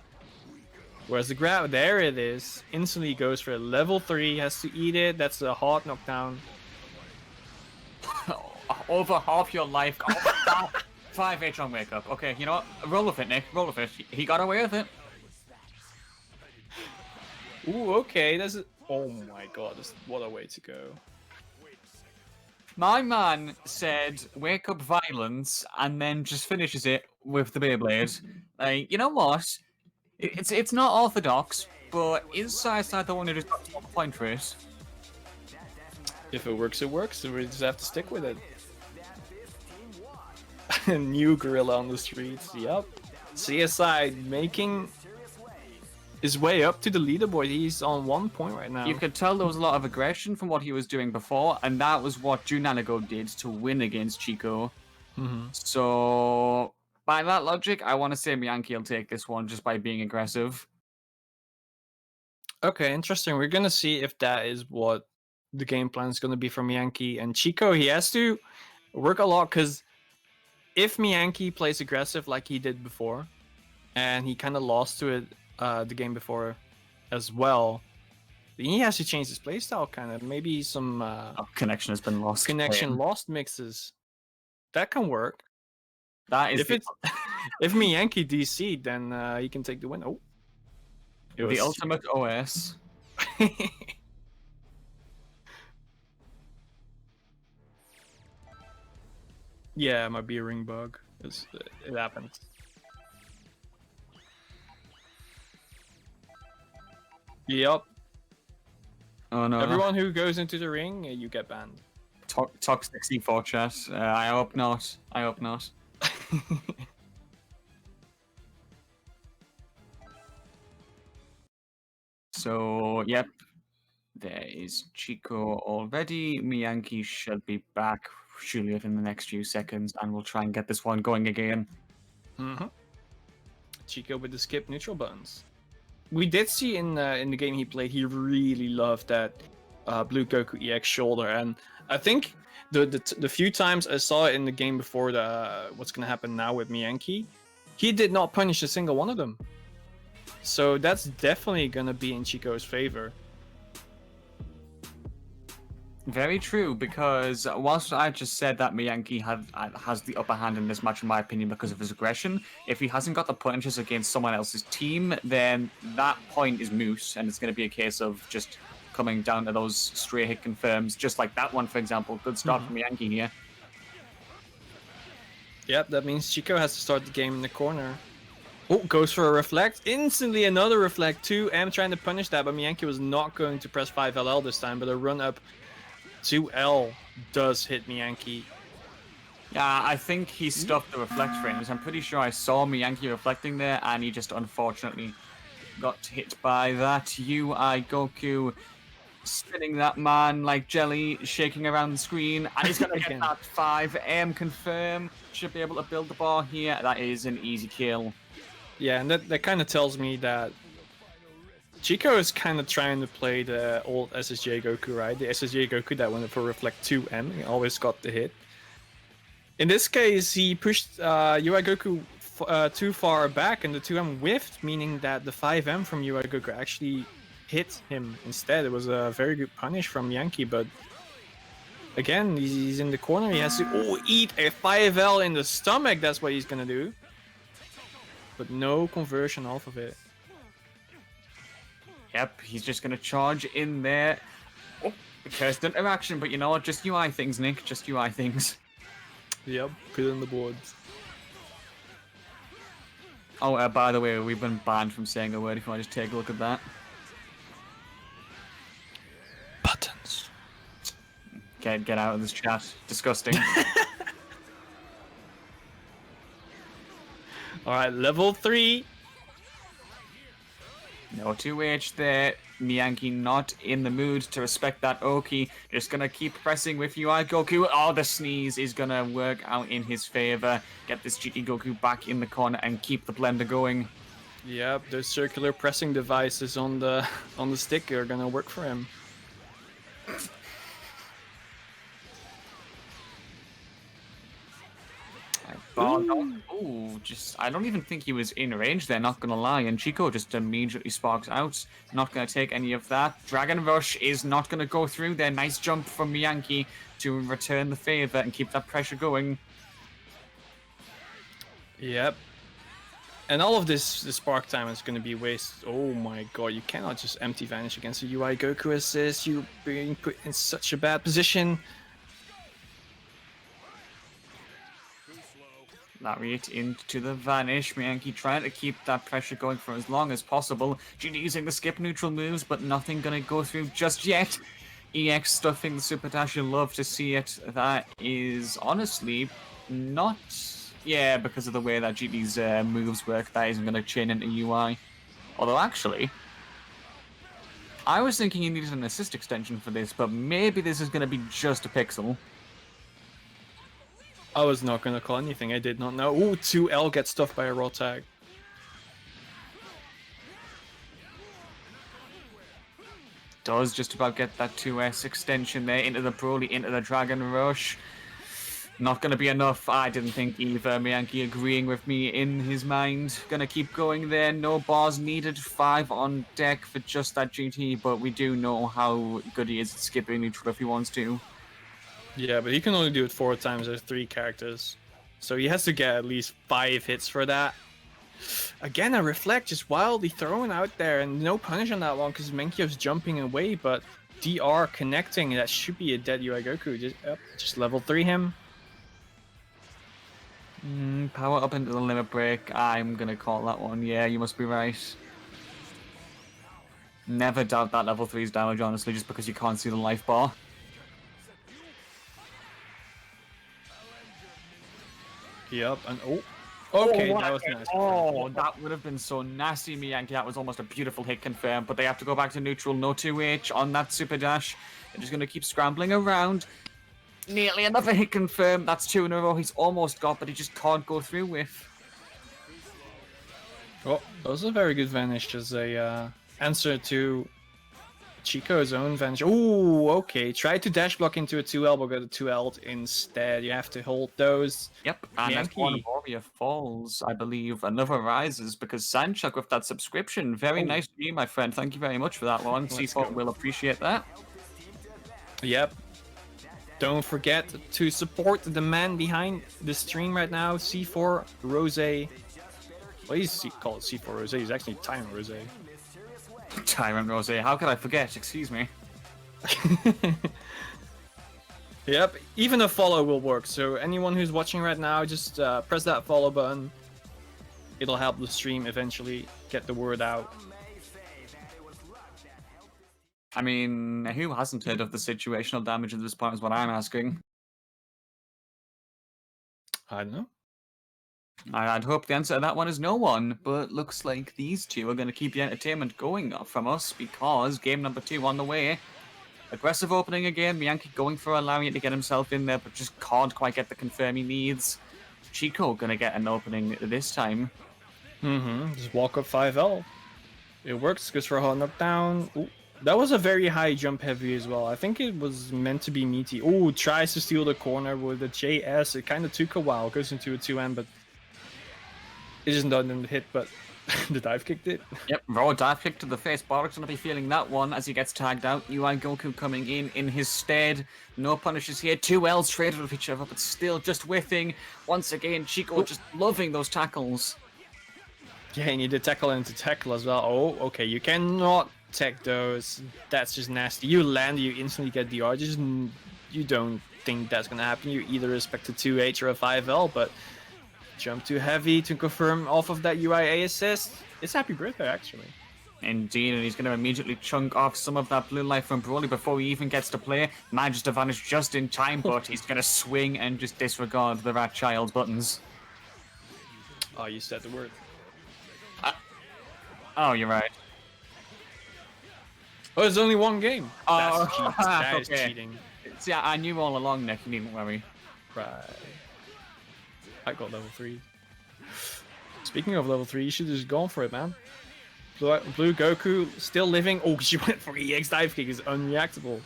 A: Whereas the grab, there it is. Instantly goes for a level 3, has to eat it. That's a hard knockdown.
B: Over half your life. 5H on wake up. Okay, you know what? Roll with it, Nick. Roll with it. He got away with it.
A: Ooh, okay. That's a... Oh my god, what a way to go.
B: My man said, wake up violence, and then just finishes it with the Beyblade. Like, you know what? It's not orthodox, but is Side the one who just got top point for it?
A: If it works, it works. So we just have to stick with it. New gorilla on the streets. Yep. CSI making his way up to the leaderboard. He's on 1 point right now.
B: You could tell there was a lot of aggression from what he was doing before, and that was what Junanigo did to win against Chico. So, by that logic, I want to say Miyanki will take this one just by being aggressive.
A: Okay, interesting. We're gonna see if that is what the game plan is going to be for Miyanki. And Chico, he has to work a lot, because if Miyanki plays aggressive like he did before, and he kind of lost to it the game before as well, then he has to change his playstyle, kind of. Maybe some
B: connection has been lost.
A: connection lost mixes. That can work.
B: That is
A: if Miyanki DC, then he can take the win. Oh,
B: the ultimate OS.
A: Yeah, it might be a ring bug. It happens. Yep.
B: Oh no!
A: Everyone who goes into the ring, you get banned.
B: Toxic C4 chat. I hope not. I hope not. So, yep. There is Chico already. Miyanki should be back surely within the next few seconds, and we'll try and get this one going again.
A: Chico with the skip neutral buttons. We did see in the game he played, he really loved that Blue Goku EX shoulder, and I think the few times I saw it in the game before what's gonna happen now with Miyanki, he did not punish a single one of them. So that's definitely gonna be in Chico's favor.
B: Very true, because whilst I just said that Miyanki has the upper hand in this match, in my opinion, because of his aggression, if he hasn't got the punches against someone else's team, then that point is moot, and it's going to be a case of just coming down to those stray hit confirms, just like that one, for example. Good start from Miyanki here.
A: Yep, that means Chico has to start the game in the corner. Oh, goes for a reflect. Instantly another reflect. 2M trying to punish that, but Miyanki was not going to press 5LL this time, but a run up 2L does hit Miyanki.
B: Yeah, I think he stuffed the reflect frames. I'm pretty sure I saw Miyanki reflecting there, and he just unfortunately got hit by that. UI Goku spinning that man like jelly, shaking around the screen, and he's going to get that 5M confirm. Should be able to build the bar here. That is an easy kill.
A: Yeah, and that kind of tells me that Chico is kind of trying to play the old SSJ Goku, right? The SSJ Goku that went for Reflect 2M, he always got the hit. In this case, he pushed UI Goku too far back, and the 2M whiffed, meaning that the 5M from UI Goku actually hit him instead. It was a very good punish from Miyanki, but again, he's in the corner. He has to eat a 5L in the stomach. That's what he's gonna do. But no conversion off of it.
B: Yep, he's just going to charge in there. Oh, cursed interaction, but you know what? Just UI things, Nick. Just UI things.
A: Yep, put it on the boards.
B: Oh, by the way, we've been banned from saying a word. If you want to just take a look at that.
A: Buttons.
B: Get out of this chat. Disgusting.
A: Alright, level 3.
B: No 2H there. Miyanki not in the mood to respect that Oki. Just gonna keep pressing with UI Goku. Oh, the sneeze is gonna work out in his favor. Get this GT Goku back in the corner and keep the blender going.
A: Yep, those circular pressing devices on the stick are gonna work for him.
B: I don't even think he was in range there, not gonna lie, and Chico just immediately sparks out. Not gonna take any of that. Dragon Rush is not gonna go through there. Nice jump from Miyanki to return the favor and keep that pressure going.
A: Yep. And all of this spark time is gonna be wasted. Oh my god, you cannot just empty vanish against a UI Goku assist. You're being put in such a bad position.
B: Lariat into the vanish. Miyanki trying to keep that pressure going for as long as possible. GD using the skip neutral moves, but nothing gonna go through just yet. EX stuffing the super dash, you love to see it. That is honestly not... Yeah, because of the way that GD's moves work, that isn't gonna chain into UI. Although actually, I was thinking he needed an assist extension for this, but maybe this is gonna be just a pixel.
A: I was not gonna call anything, I did not know. Ooh, 2L gets stuffed by a raw tag.
B: does just about get that 2S extension there into the Broly, into the Dragon Rush. Not going to be enough. I didn't think either. Miyanki agreeing with me in his mind. Going to keep going there. No bars needed. 5 on deck for just that GT, but we do know how good he is at skipping neutral if he wants to.
A: Yeah, but he can only do it 4 times. There's 3 characters. So he has to get at least 5 hits for that. Again, a reflect just wildly thrown out there, and no punish on that one because Menkyov's jumping away, but DR connecting. That should be a dead UI Goku. Just level 3 him.
B: Power up into the limit break. I'm gonna call that one. Yeah, you must be right. Never doubt that level 3's damage, honestly, just because you can't see the life bar.
A: Yep, and okay, that was nice.
B: Oh, that would have been so nasty, Miyanki. That was almost a beautiful hit confirmed, but they have to go back to neutral. No 2H on that super dash. They're just gonna keep scrambling around. Nearly another hit confirmed. That's 2 in a row. He's almost got, but he just can't go through with.
A: Oh, that was a very good vanish as a answer to Chico's own vanish. Oh, okay. Try to dash block into a 2L, but got a 2L instead. You have to hold those.
B: Yep, and as one warrior falls, I believe another rises because Sandchuck with that subscription. Very nice to you, my friend. Thank you very much for that one. C4 will appreciate that.
A: Yep. Don't forget to support the man behind the stream right now, C4 Rose. Well, he's called C4 Rose. He's actually Tyrant Rose.
B: Tyrant Rose. How could I forget? Excuse me.
A: Yep. Even a follow will work. So anyone who's watching right now, just press that follow button. It'll help the stream eventually get the word out.
B: I mean, who hasn't heard of the situational damage at this point is what I'm asking.
A: I don't know.
B: I'd hope the answer to that one is no one, but looks like these two are going to keep the entertainment going from us because game number 2 on the way. Aggressive opening again, Miyanki going for a lariat to get himself in there, but just can't quite get the confirm he needs. Chico going to get an opening this time.
A: Just walk up 5L. It works, goes for a hot knockdown. Ooh. That was a very high jump heavy as well. I think it was meant to be meaty. Oh, tries to steal the corner with the JS. It kind of took a while. Goes into a 2N, but it isn't done in the hit, but the dive kicked it.
B: Yep, raw dive kick to the face. Bardock's going to be feeling that one as he gets tagged out. UI Goku coming in his stead. No punishes here. 2 L's traded with each other, but still just whiffing. Once again, Chico just loving those tackles.
A: Yeah, and you did tackle into tackle as well. Oh, okay. You cannot tech those. That's just nasty. You land, you instantly get DR. You don't think that's gonna happen. You either expect a 2H or a 5L, but jump too heavy to confirm off of that UIA assist. It's happy birthday, actually.
B: Indeed, and he's going to immediately chunk off some of that blue life from Broly before he even gets to play. Manages to vanish just in time, but he's going to swing and just disregard the Rat Child's buttons.
A: Oh, you said the word.
B: Oh, you're right.
A: Oh, there's only one game. That's
B: Oh,
A: that is
B: okay.
A: cheating.
B: See, I knew all along, Nick. You needn't worry.
A: Right. I got level 3. Speaking of level 3, you should have just gone for it, man. Blue Goku still living. Oh, she went for EX dive kick. Is unreactable.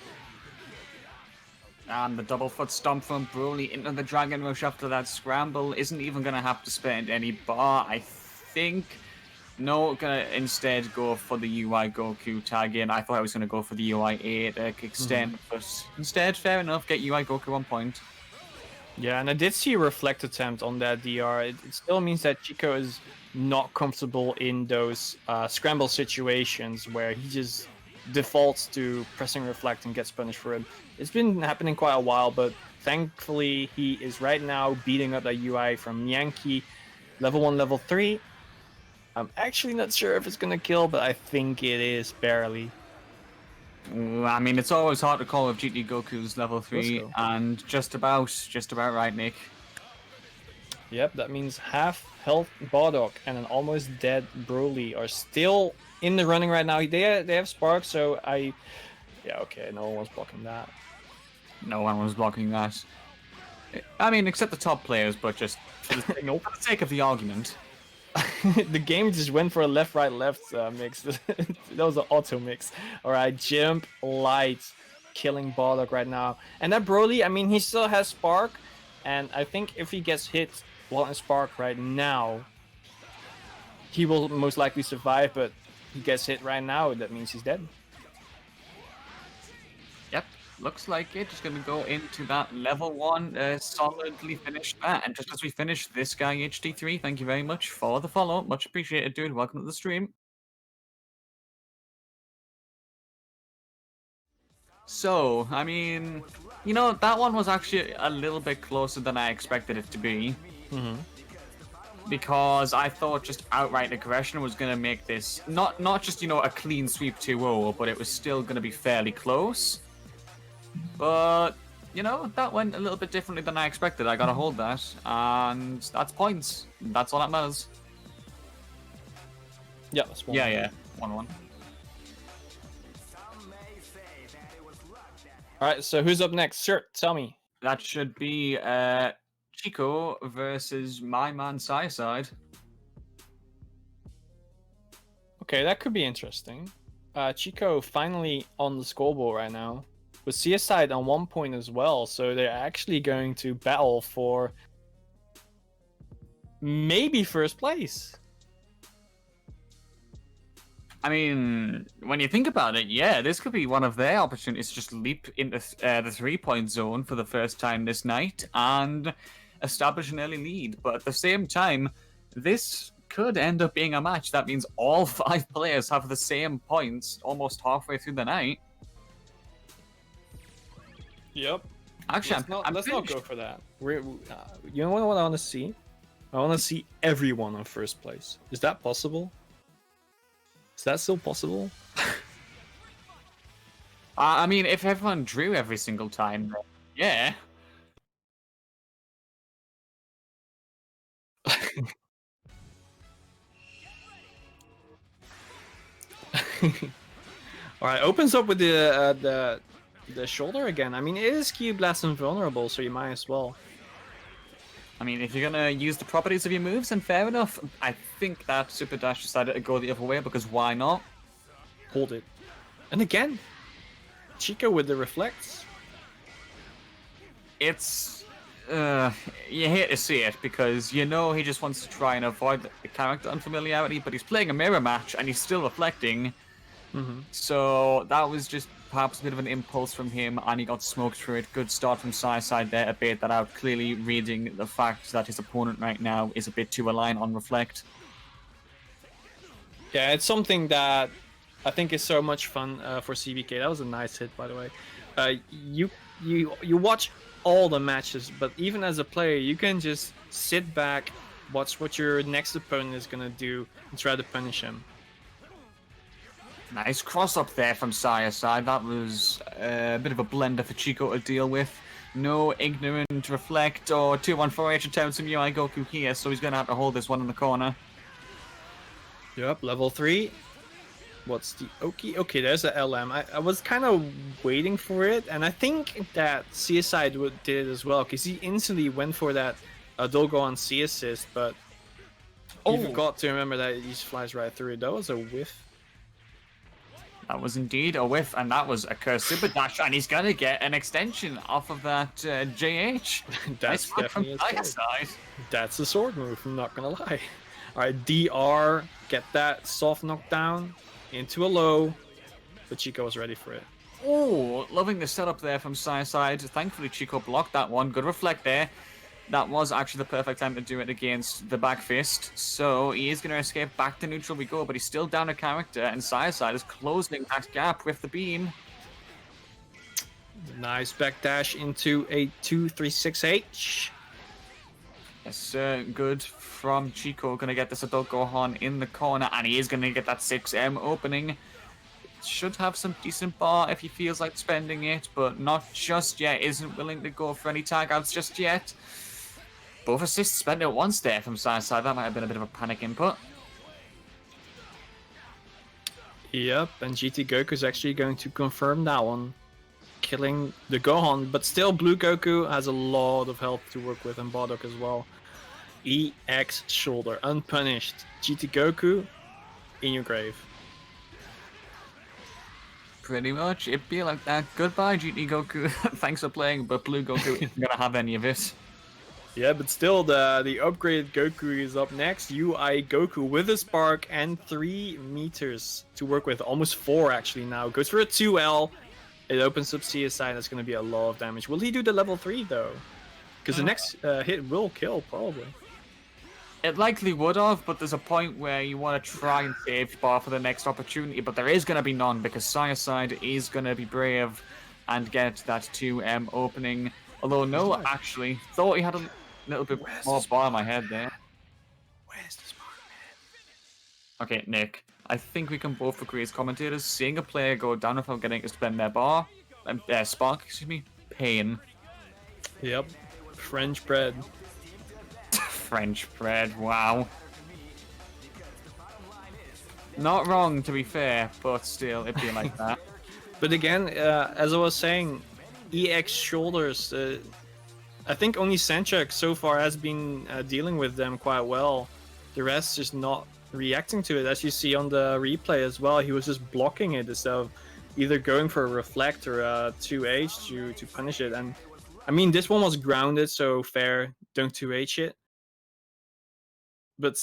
B: And the double foot stomp from Broly into the Dragon Rush after that scramble. Isn't even going to have to spend any bar, I think. No, gonna instead go for the UI Goku tag in. I thought I was gonna go for the UI 8 extend, but instead, fair enough, get UI Goku on point.
A: Yeah, and I did see a reflect attempt on that DR. It still means that Chico is not comfortable in those scramble situations where he just defaults to pressing reflect and gets punished for it. It's been happening quite a while, but thankfully he is right now beating up that UI from Yankee. Level 1, level 3. I'm actually not sure if it's gonna kill, but I think it is barely.
B: I mean, it's always hard to call with GT Goku's level 3, and just about right, Nick.
A: Yep, that means half health Bardock and an almost dead Broly are still in the running right now. They have Spark, so yeah, okay, no one was blocking that.
B: No one was blocking that. I mean, except the top players, but just for the sake of the argument.
A: The game just went for a left, right, left mix. That was an auto mix. All right, Jump Light killing Bardock right now. And that Broly, I mean, he still has Spark. And I think if he gets hit while in Spark right now, he will most likely survive. But he gets hit right now, that means he's dead.
B: Yep, looks like it. Just going to go into that level 1, solidly finish that. And just as we finish, this guy, HD3, thank you very much for the follow. Much appreciated, dude. Welcome to the stream. So, I mean, you know, that one was actually a little bit closer than I expected it to be. Because I thought just outright aggression was going to make this not just, you know, a clean sweep 2-0, but it was still going to be fairly close. But, you know, that went a little bit differently than I expected. I got to hold that, and that's points. That's all that matters.
A: Yeah, that's 1-1.
B: Yeah, 1-1.
A: All right, so who's up next? Sure, tell me.
B: That should be Chico versus my man Saiyan.
A: Okay, that could be interesting. Chico finally on the scoreboard right now, with CSide on 1 point as well, so they're actually going to battle for maybe first place.
B: I mean, when you think about it, yeah, this could be one of their opportunities to just leap into the 3-point zone for the first time this night and establish an early lead. But at the same time, this could end up being a match that means all 5 players have the same points almost halfway through the night.
A: Yep.
B: Actually,
A: let's not go for that. You know what I want to see? I want to see everyone on first place. Is that possible? Is that still possible?
B: I mean, if everyone drew every single time, then yeah.
A: All right, opens up with the shoulder again. I mean, it is Cube Blast invulnerable, so you might as well.
B: I mean, if you're gonna use the properties of your moves, then fair enough. I think that Super Dash decided to go the other way because why not?
A: Hold it. And again, Chico with the reflects.
B: It's you hate to see it because you know he just wants to try and avoid the character unfamiliarity, but he's playing a mirror match and he's still reflecting. So that was just perhaps a bit of an impulse from him, and he got smoked through it. Good start from Side there to bait that out, clearly reading the fact that his opponent right now is a bit too aligned on reflect.
A: Yeah, it's something that I think is so much fun for CBK. That was a nice hit, by the way. You watch all the matches, but even as a player, you can just sit back, watch what your next opponent is gonna do, and try to punish him.
B: Nice cross up there from Side. That was a bit of a blender for Chico to deal with. No ignorant reflect or 2-1-4H attempts from UI Goku here, so he's gonna have to hold this one in the corner.
A: Yep, level 3. What's the Oki? Okay, there's the LM. I was kind of waiting for it, and I think that CSI did it as well, because he instantly went for that Dolgo on C assist, but you forgot to remember that he just flies right through it. That was a whiff.
B: That was indeed a whiff, and that was a cursed super dash, and he's gonna get an extension off of that JH.
A: That's
B: nice
A: definitely
B: from
A: a sword.
B: side.
A: That's a sword move, I'm not gonna lie. Alright, DR, get that soft knockdown into a low, but Chico was ready for it.
B: Oh, loving the setup there from Side. Thankfully, Chico blocked that one. Good reflect there. That was actually the perfect time to do it against the back fist. So he is going to escape. Back to neutral we go, but he's still down a character, and Side is closing that gap with the beam.
A: Nice backdash into a 2-3-6H.
B: Yes, sir. Good from Chico. Going to get this adult Gohan in the corner, and he is going to get that 6M opening. Should have some decent bar if he feels like spending it, but not just yet. Isn't willing to go for any tag outs just yet. Both assists spent at once there from Side. That might have been a bit of a panic input.
A: Yep, and GT Goku is actually going to confirm that one. Killing the Gohan, but still Blue Goku has a lot of health to work with, and Bardock as well. EX shoulder, unpunished. GT Goku, in your grave.
B: Pretty much, it'd be like that. Goodbye, GT Goku. Thanks for playing, but Blue Goku isn't gonna have any of it.
A: Yeah, but still, the upgraded Goku is up next. UI Goku with a spark and 3 meters to work with. Almost 4 actually now. Goes for a 2L. It opens up CSI. That's going to be a lot of damage. Will he do the level 3 though? Because the next hit will kill probably.
B: It likely would have, but there's a point where you want to try and save bar for the next opportunity, but there is going to be none because Saiyan is going to be brave and get that 2M opening. Although, no, actually, thought he had a little bit more bar in my head there.
A: Where's the spark, man?
B: Okay, Nick, I think we can both agree as commentators, seeing a player go down without getting to spend their bar, spark, excuse me, pain.
A: Yep, French bread.
B: French bread, wow. Not wrong, to be fair, but still, it'd be like that.
A: But again, as I was saying, EX shoulders, I think only Sanchuk so far has been dealing with them quite well. The rest just not reacting to it. As you see on the replay as well, he was just blocking it instead of either going for a reflect or a 2H to punish it. And I mean, this one was grounded, so fair, don't 2H it. But,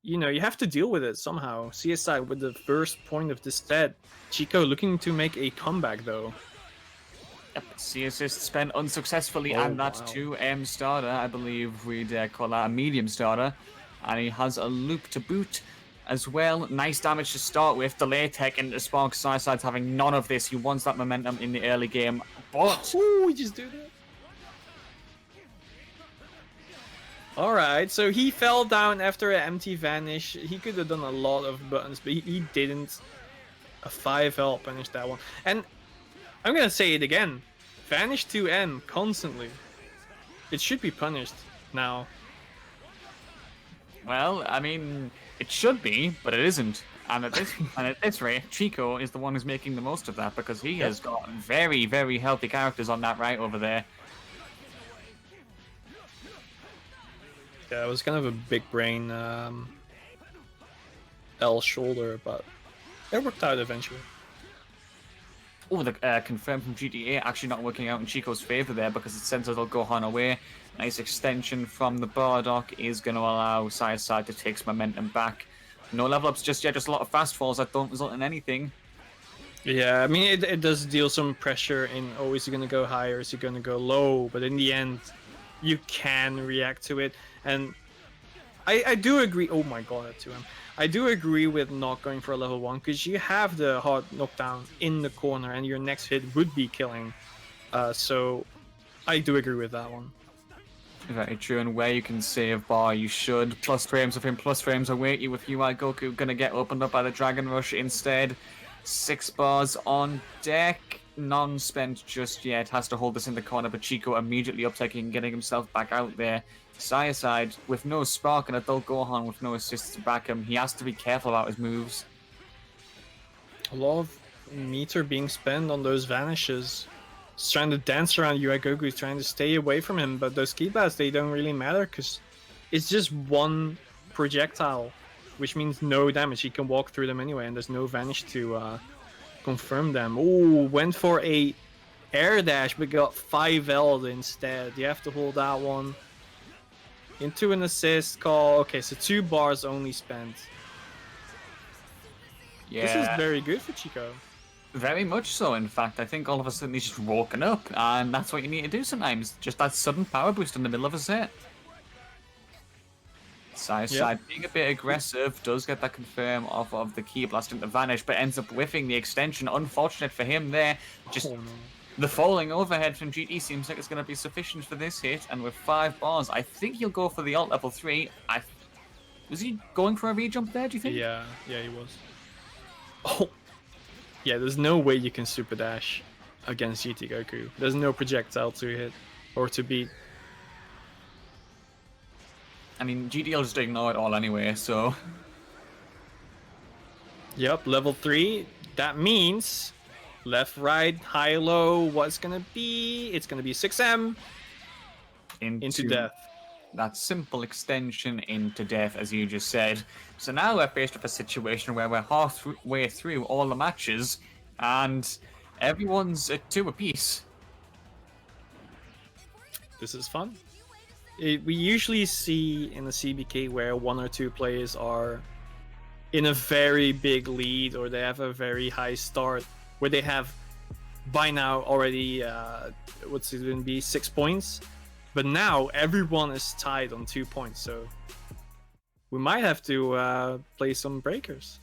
A: you know, you have to deal with it somehow. CSI with the first point of this set. Chico looking to make a comeback, though.
B: Yep, C assist spent unsuccessfully, and that 2M starter, I believe we'd call that a medium starter. And he has a loop to boot as well. Nice damage to start with. Delay tech into Spark. Saiyan's having none of this. He wants that momentum in the early game. But...
A: Ooh, we just do that. Alright, so he fell down after an empty vanish. He could have done a lot of buttons, but he didn't. A 5L punished that one. And I'm gonna say it again. Vanish 2M constantly. It should be punished now.
B: Well, I mean, it should be, but it isn't. And at this rate, Chico is the one who's making the most of that because he has got very, very healthy characters on that right over there.
A: Yeah, it was kind of a big brain L shoulder, but it worked out eventually.
B: Oh, the confirmed from GTA actually not working out in Chico's favor there because it sends little Gohan away. Nice extension from the Google.Doc is going to allow Saiyan to take some momentum back. No level ups just yet, just a lot of fast falls that don't result in anything.
A: Yeah, I mean, it does deal some pressure in, oh, is he going to go high or is he going to go low? But in the end, you can react to it. And I do agree. Oh my god, that 2M. I do agree with not going for a level 1 because you have the hard knockdown in the corner and your next hit would be killing. So I do agree with that one.
B: Very true, and where you can save bar, you should. Plus frames of him, plus frames await you with UI Goku. Gonna get opened up by the Dragon Rush instead. 6 bars on deck. None spent just yet. Has to hold this in the corner, but Chico immediately uptaking, getting himself back out there. Saiyan with no spark and adult Gohan with no assists to back him. He has to be careful about his moves.
A: A lot of meter being spent on those vanishes. He's trying to dance around UI Goku, he's trying to stay away from him, but those key blasts, they don't really matter because it's just one projectile, which means no damage. He can walk through them anyway, and there's no vanish to confirm them. Ooh, went for a air dash, but got 5L'd instead. You have to hold that one. Into an assist call. Okay, so 2 bars only spent.
B: Yeah.
A: This is very good for Chico.
B: Very much so, in fact. I think all of a sudden he's just woken up, and that's what you need to do sometimes. Just that sudden power boost in the middle of a set. Saiyan being a bit aggressive, does get that confirm off of the key blast into vanish, but ends up whiffing the extension. Unfortunate for him there. Just the falling overhead from GT seems like it's going to be sufficient for this hit, and with 5 bars, I think he'll go for the alt level 3. Was he going for a re-jump there, do you think?
A: Yeah, he was. Oh, yeah, there's no way you can super dash against GT Goku. There's no projectile to hit or to beat.
B: I mean, GT will just ignore it all anyway, so...
A: Yep, level 3. That means left, right, high, low. What's gonna be? It's gonna be 6M into death.
B: that simple extension into death, as you just said. So now we're faced with a situation where we're halfway through all the matches, and everyone's at 2 apiece.
A: This is fun. We usually see in the CBK where 1 or 2 players are in a very big lead, or they have a very high start, where they have by now already what's it going to be, 6 points, but now everyone is tied on 2 points, so we might have to play some breakers.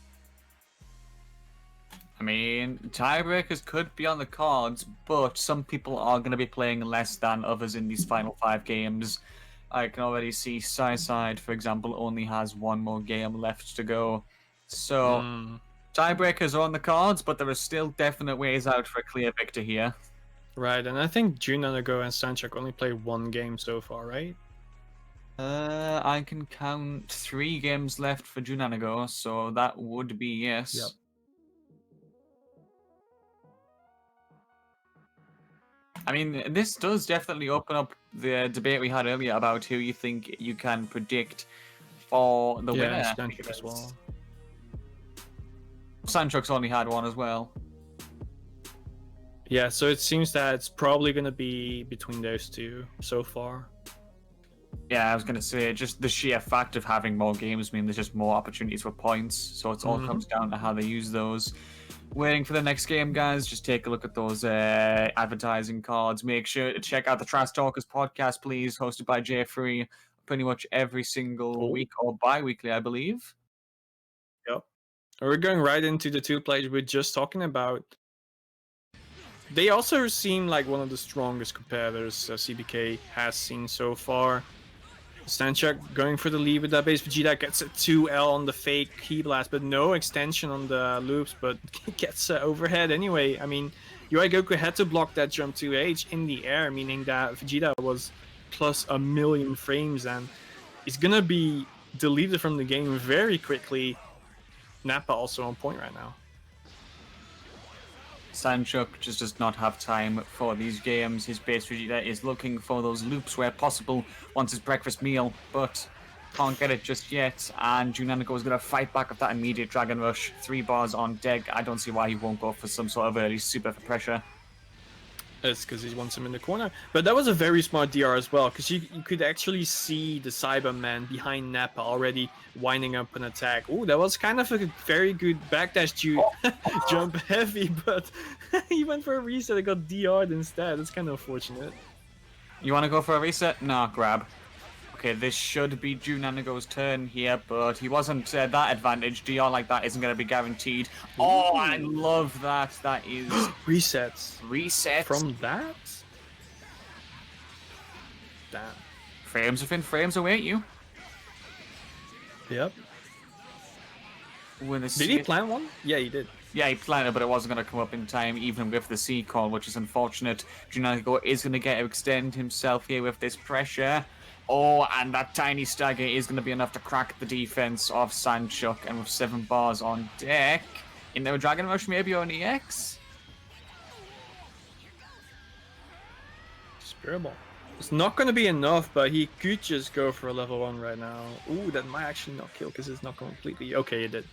B: I mean, tiebreakers could be on the cards, but some people are going to be playing less than others in these final 5 games. I can already see Saiyan, for example, only has 1 more game left to go. So, tiebreakers are on the cards, but there are still definite ways out for a clear victor here.
A: Right, and I think Junanago and Sanchok only played 1 game so far, right?
B: I can count 3 games left for Junanago, so that would be yes.
A: Yep.
B: I mean, this does definitely open up the debate we had earlier about who you think you can predict for the winner.
A: Yeah, Sanchok as well.
B: Sanchok's only had 1 as well.
A: Yeah, so it seems that it's probably going to be between those 2 so far.
B: Yeah, I was going to say, just the sheer fact of having more games mean there's just more opportunities for points, so it all comes down to how they use those. Waiting for the next game, guys, just take a look at those advertising cards. Make sure to check out the Trash Talkers podcast, please, hosted by Jeffrey, pretty much every single week, or bi-weekly, I believe.
A: Yep. We're going right into the 2 players we're just talking about. They also seem like one of the strongest competitors CBK has seen so far. Sanchok going for the lead with that base. Vegeta gets a 2L on the fake key blast, but no extension on the loops, but gets overhead anyway. I mean, UI Goku had to block that jump 2H in the air, meaning that Vegeta was plus 1,000,000 frames and is gonna be deleted from the game very quickly. Nappa also on point right now.
B: Sanchok just does not have time for these games. His base Vegeta is looking for those loops where possible, wants his breakfast meal, but can't get it just yet. And Junanago is going to fight back with that immediate Dragon Rush. 3 bars on deck. I don't see why he won't go for some sort of early super for pressure.
A: It's because he wants him in the corner. But that was a very smart DR as well, because you could actually see the Cyberman behind Nappa already winding up an attack. Oh, that was kind of a very good backdash jump heavy, but he went for a reset and got DR'd instead. That's kind of unfortunate.
B: You want to go for a reset? Nah, grab. Okay, this should be Junanago's turn here, but he wasn't that advantage. DR like that isn't going to be guaranteed. Oh, I love that. That is...
A: Resets.
B: Reset.
A: From that? Damn.
B: Frames within frames await you.
A: Yep.
B: Did
A: he plant one? Yeah, he did.
B: Yeah, he planted, but it wasn't going to come up in time, even with the C call, which is unfortunate. Junanago is going to get to extend himself here with this pressure. Oh, and that tiny stagger is going to be enough to crack the defense of Sanchok, and with 7 bars on deck, in there a Dragon Rush maybe or an EX?
A: Spirit Ball. It's not going to be enough, but he could just go for a level 1 right now. Ooh, that might actually not kill because it's not completely... Okay, it did.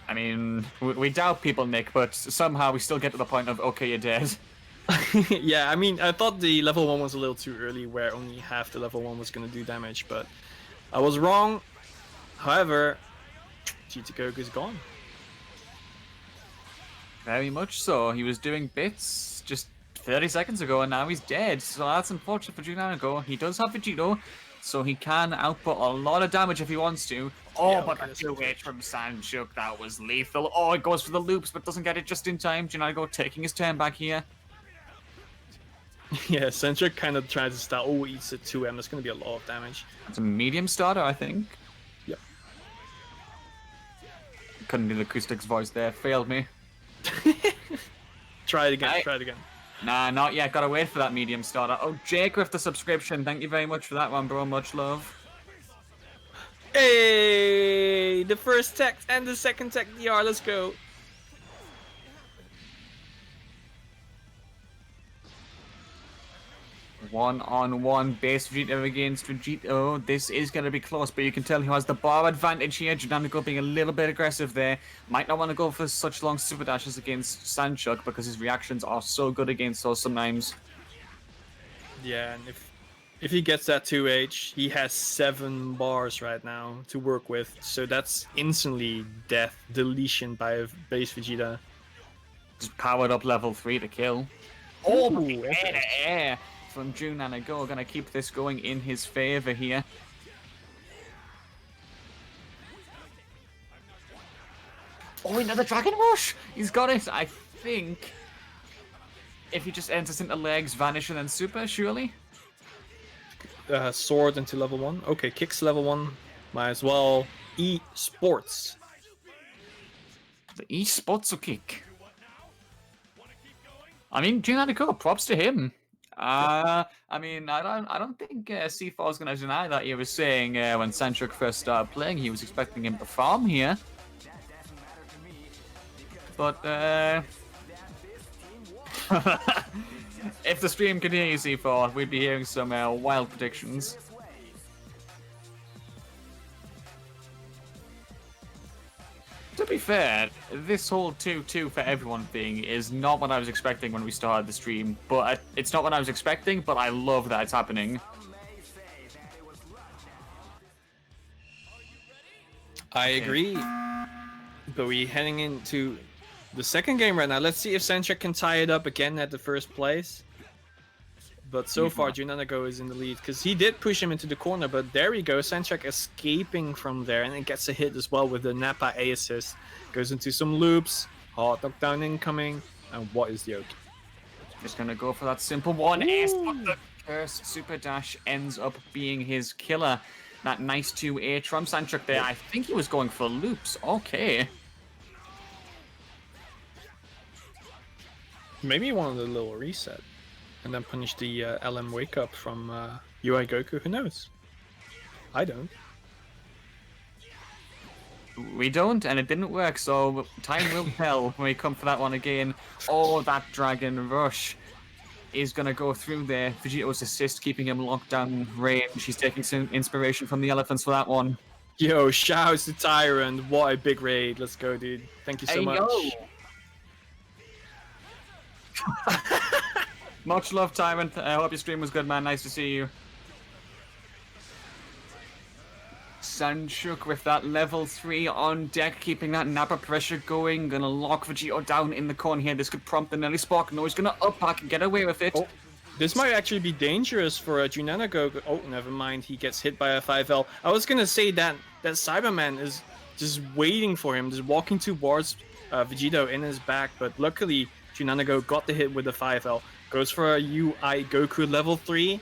B: I mean, we doubt people, Nick, but somehow we still get to the point of, okay, you're dead.
A: Yeah, I mean, I thought the level 1 was a little too early, where only half the level 1 was going to do damage, but I was wrong. However, GT Goku is gone.
B: Very much so. He was doing bits just 30 seconds ago, and now he's dead. So that's unfortunate for Junanago. He does have Vegeta, so he can output a lot of damage if he wants to. Oh, yeah, but that's 2H from Sanchok. That was lethal. Oh, it goes for the loops, but doesn't get it just in time. Junanago taking his turn back here.
A: Yeah, Sanchok kind of tries to start. Oh, eats a 2M. That's going to be a lot of damage.
B: It's a medium starter, I think.
A: Yep.
B: Couldn't do the acoustics voice there. Failed me.
A: Try it again. Try it again.
B: Nah, not yet. Gotta wait for that medium starter. Oh, Jake with the subscription. Thank you very much for that one, bro. Much love.
A: Hey! The first tech and the second tech DR. Let's go.
B: 1-on-1 base Vegeta against Vegeta. Oh, this is going to be close, but you can tell who has the bar advantage here. Junanico being a little bit aggressive there. Might not want to go for such long super dashes against Sandchuck because his reactions are so good against those sometimes.
A: Yeah, and if he gets that 2H, he has 7 bars right now to work with. So that's instantly death, deletion by a base Vegeta.
B: Just powered up level 3 to kill. Oh, air from Junanico. Gonna keep this going in his favor here. Oh, another Dragon Rush! He's got it, I think. If he just enters into legs, vanish, and then super, surely?
A: Sword into level 1. Okay, kicks level 1. Might as well. E-sports.
B: The E-sports kick. I mean, Junanico, props to him. I mean, I don't think C4 is going to deny that. He was saying when Sandchuck first started playing, he was expecting him to farm here. But if the stream continues, C4, we'd be hearing some wild predictions. To be fair, this whole 2-2 for everyone thing is not what I was expecting when we started the stream. But it's not what I was expecting, but I love that it's happening.
A: I agree. But we're heading into the second game right now. Let's see if Sandchuck can tie it up again at the first place. But so far, Junanico is in the lead because he did push him into the corner. But there we go, Sandchuck escaping from there, and it gets a hit as well with the Nappa A assist. Goes into some loops, hard knockdown incoming, and what is the Oki?
B: Just gonna go for that simple one. Ace, but the cursed super dash ends up being his killer. That nice 2H from Sandchuck there. I think he was going for loops. Okay.
A: Maybe he wanted a little reset. And then punish the LM wake up from UI Goku. Who knows? I don't.
B: We don't, and it didn't work, so time will tell when we come for that one again. Oh, that Dragon Rush is going to go through there. Vegeta's assist keeping him locked down range. He's taking some inspiration from the elephants for that one.
A: Yo, shouts to Tyrant. What a big raid. Let's go, dude. Thank you so much.
B: Much love, Tyrant. I hope your stream was good, man. Nice to see you. Sandchuck with that level 3 on deck, keeping that Nappa pressure going. Gonna lock Vegeta down in the corner here. This could prompt the Nelly Spark. No, he's gonna up-pack and get away with it.
A: Oh, this might actually be dangerous for Junanico. Oh, never mind. He gets hit by a 5L. I was gonna say that Cyberman is just waiting for him, just walking towards Vegeta in his back, but luckily Junanico got the hit with the 5L. Goes for a UI Goku level 3.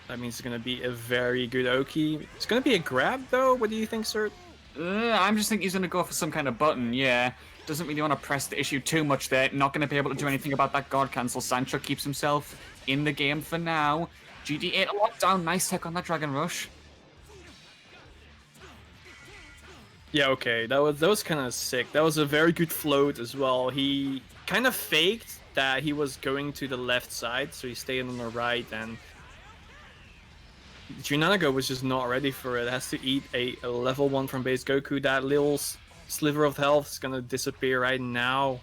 A: That means it's going to be a very good Oki. It's going to be a grab, though? What do you think, sir?
B: I'm just thinking he's going to go for some kind of button, yeah. Doesn't really want to press the issue too much there. Not going to be able to do anything about that guard cancel. Sandchuck keeps himself in the game for now. GD8 lockdown. Nice tech on that Dragon Rush.
A: Yeah, okay. That was kind of sick. That was a very good float as well. He kind of faked that he was going to the left side, so he stayed on the right, and Junanico was just not ready for it. Has to eat a level 1 from base Goku. That little sliver of health is gonna disappear right now.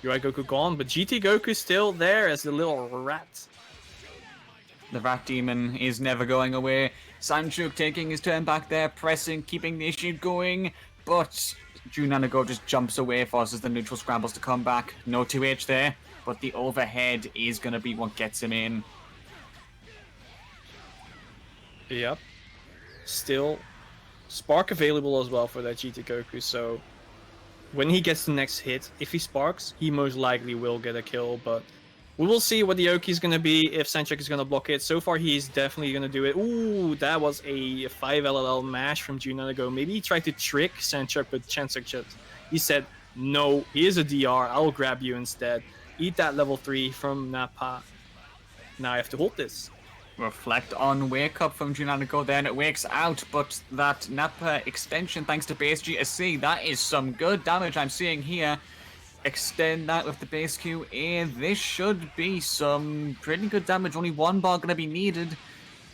A: UI Goku gone, but GT Goku still there as a little rat.
B: The rat demon is never going away. Sandchuck taking his turn back there, pressing, keeping the issue going, but Junanico just jumps away, forces the neutral scrambles to come back. No 2H there, but the overhead is going to be what gets him in.
A: Yep. Still, Spark available as well for that GT Goku, so when he gets the next hit, if he sparks, he most likely will get a kill, but we will see what the Oki is going to be if Sandchuck is going to block it. So far, he's definitely going to do it. Ooh, that was a 5 LLL mash from Junanico. Maybe he tried to trick Sandchuck, but Sandchuck, he said, no, here's a DR. I'll grab you instead. Eat that level 3 from Nappa. Now I have to hold this.
B: Reflect on Wake Up from Junanico there, and it wakes out, but that Nappa extension, thanks to base GSC, that is some good damage I'm seeing here. extend that with the base Q, and this should be some pretty good damage. Only one bar going to be needed.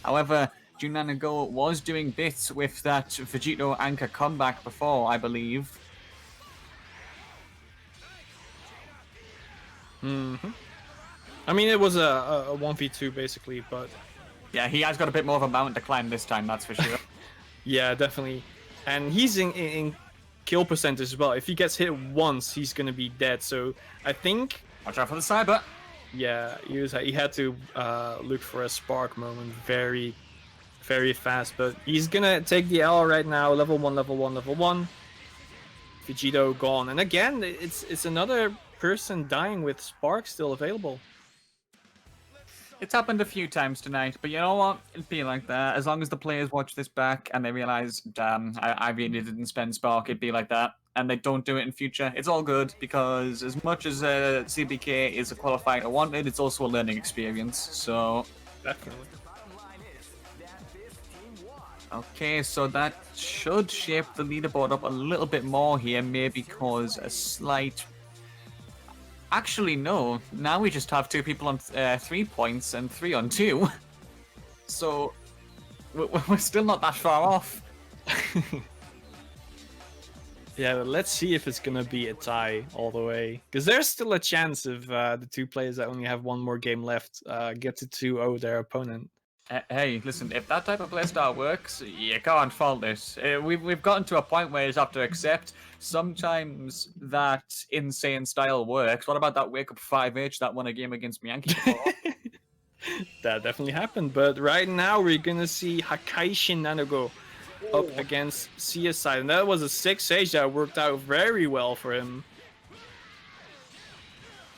B: However, Junanago was doing bits with that Vegeta anchor comeback before, I believe.
A: I mean, it was a 1v2 basically, but
B: Yeah, he has got a bit more of a mountain to climb this time, that's for sure.
A: yeah, definitely. And he's in kill percentage as well. If he gets hit once, he's gonna be dead. So I think,
B: Watch out for the cyber.
A: yeah, he had to look for a spark moment very, very fast. But he's gonna take the L right now. Level 1, level 1, level 1. Vegito gone. And again, it's another person dying with spark still available.
B: It's happened a few times tonight, but you know what? It'd be like that. As long as the players watch this back and they realize, damn, I really didn't spend spark, it'd be like that. And they don't do it in future. It's all good, because as much as CBK is a qualifier wanted, it's also a learning experience, so...
A: Definitely.
B: Okay, so that should shape the leaderboard up a little bit more here, maybe cause a slight... Actually, no. Now we just have 2 people on 3 points and 3 on 2. So, we're still not that far off.
A: Yeah, but let's see if it's gonna be a tie all the way. Because there's still a chance if the 2 players that only have 1 more game left get to 2-0 their opponent.
B: Hey, listen, if that type of playstyle works, you can't fault it. We've gotten to a point where you just have to accept sometimes that insane style works. What about that Wake Up 5H that won a game against Miyanki before?
A: That definitely happened, but right now we're gonna see Hakaishi Nanago up against CSI, and that was a 6H that worked out very well for him.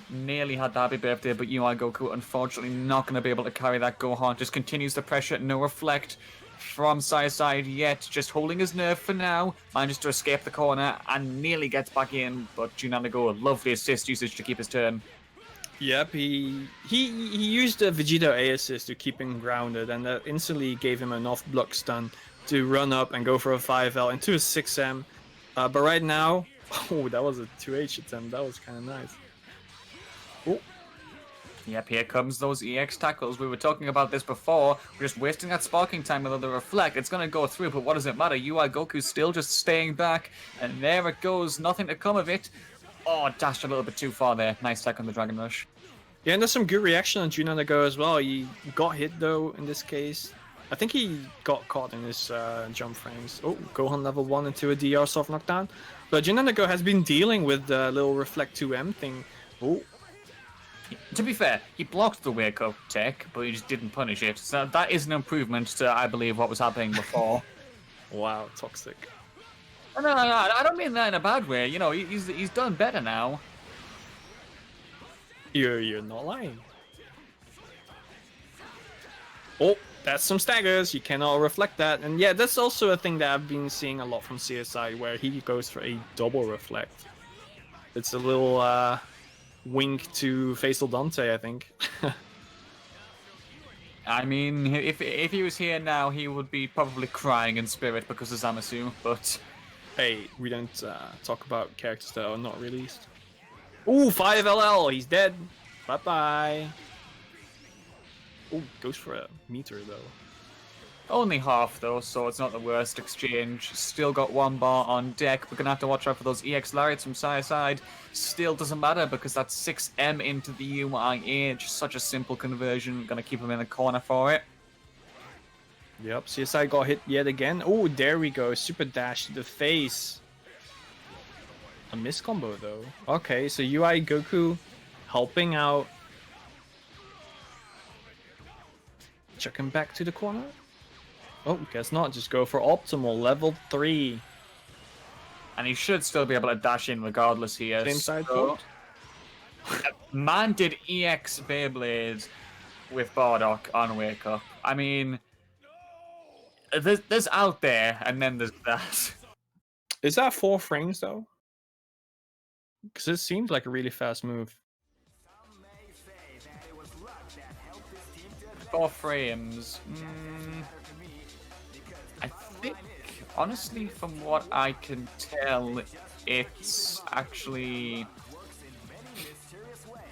B: Nearly had the happy birthday, but UI Goku unfortunately not going to be able to carry that Gohan. Just continues the pressure, no reflect from side yet. Just holding his nerve for now. Manages to escape the corner and nearly gets back in, but Junanago, a lovely assist usage to keep his turn.
A: Yep, he used the Vegeta A assist to keep him grounded, and that instantly gave him enough block stun to run up and go for a 5L into a 6M. But right now, oh, that was a 2H attempt. That was kind of nice. Oh.
B: Yep, here comes those EX tackles. We were talking about this before. We're just wasting that sparking time with the reflect. It's going to go through, but what does it matter? UI Goku's still just staying back, and there it goes. Nothing to come of it. Oh, dashed a little bit too far there. Nice tech on the Dragon Rush.
A: Yeah, and there's some good reaction on Junanago as well. He got hit, though, in this case. I think he got caught in his jump frames. Oh, Gohan level 1 into a DR soft knockdown. But Junanago has been dealing with the little reflect 2M thing. Oh.
B: To be fair, he blocked the wake up tech, but he just didn't punish it. So that is an improvement to, I believe, what was happening before.
A: Wow, toxic.
B: No, I don't mean that in a bad way. You know, he's done better now.
A: You're not lying. Oh, that's some staggers. You cannot reflect that. And yeah, that's also a thing that I've been seeing a lot from CSI, where he goes for a double reflect. It's a little wink to Faisal Dante, I think.
B: I mean, if he was here now, he would be probably crying in spirit because of Zamasu, but...
A: Hey, we don't talk about characters that are not released. Ooh, 5LL, he's dead. Bye-bye. Ooh, goes for a meter, though.
B: Only half, though, so it's not the worst exchange. Still got 1 bar on deck. We're going to have to watch out for those EX Lariats from side. Still doesn't matter because that's 6M into the UIA. Just such a simple conversion. Going to keep him in the corner for it.
A: Yep, CSI got hit yet again. Oh, there we go. Super dash to the face. A miss combo, though. Okay, so UI Goku helping out. Chuck him back to the corner. Oh, guess not. Just go for optimal level 3.
B: And he should still be able to dash in regardless here.
A: Same side port.
B: Man did EX Beyblade with Bardock on Wake Up. I mean, there's out there, and then there's that.
A: Is that 4 frames, though? Because it seems like a really fast move.
B: 4 frames. I think, honestly, from what I can tell, it's actually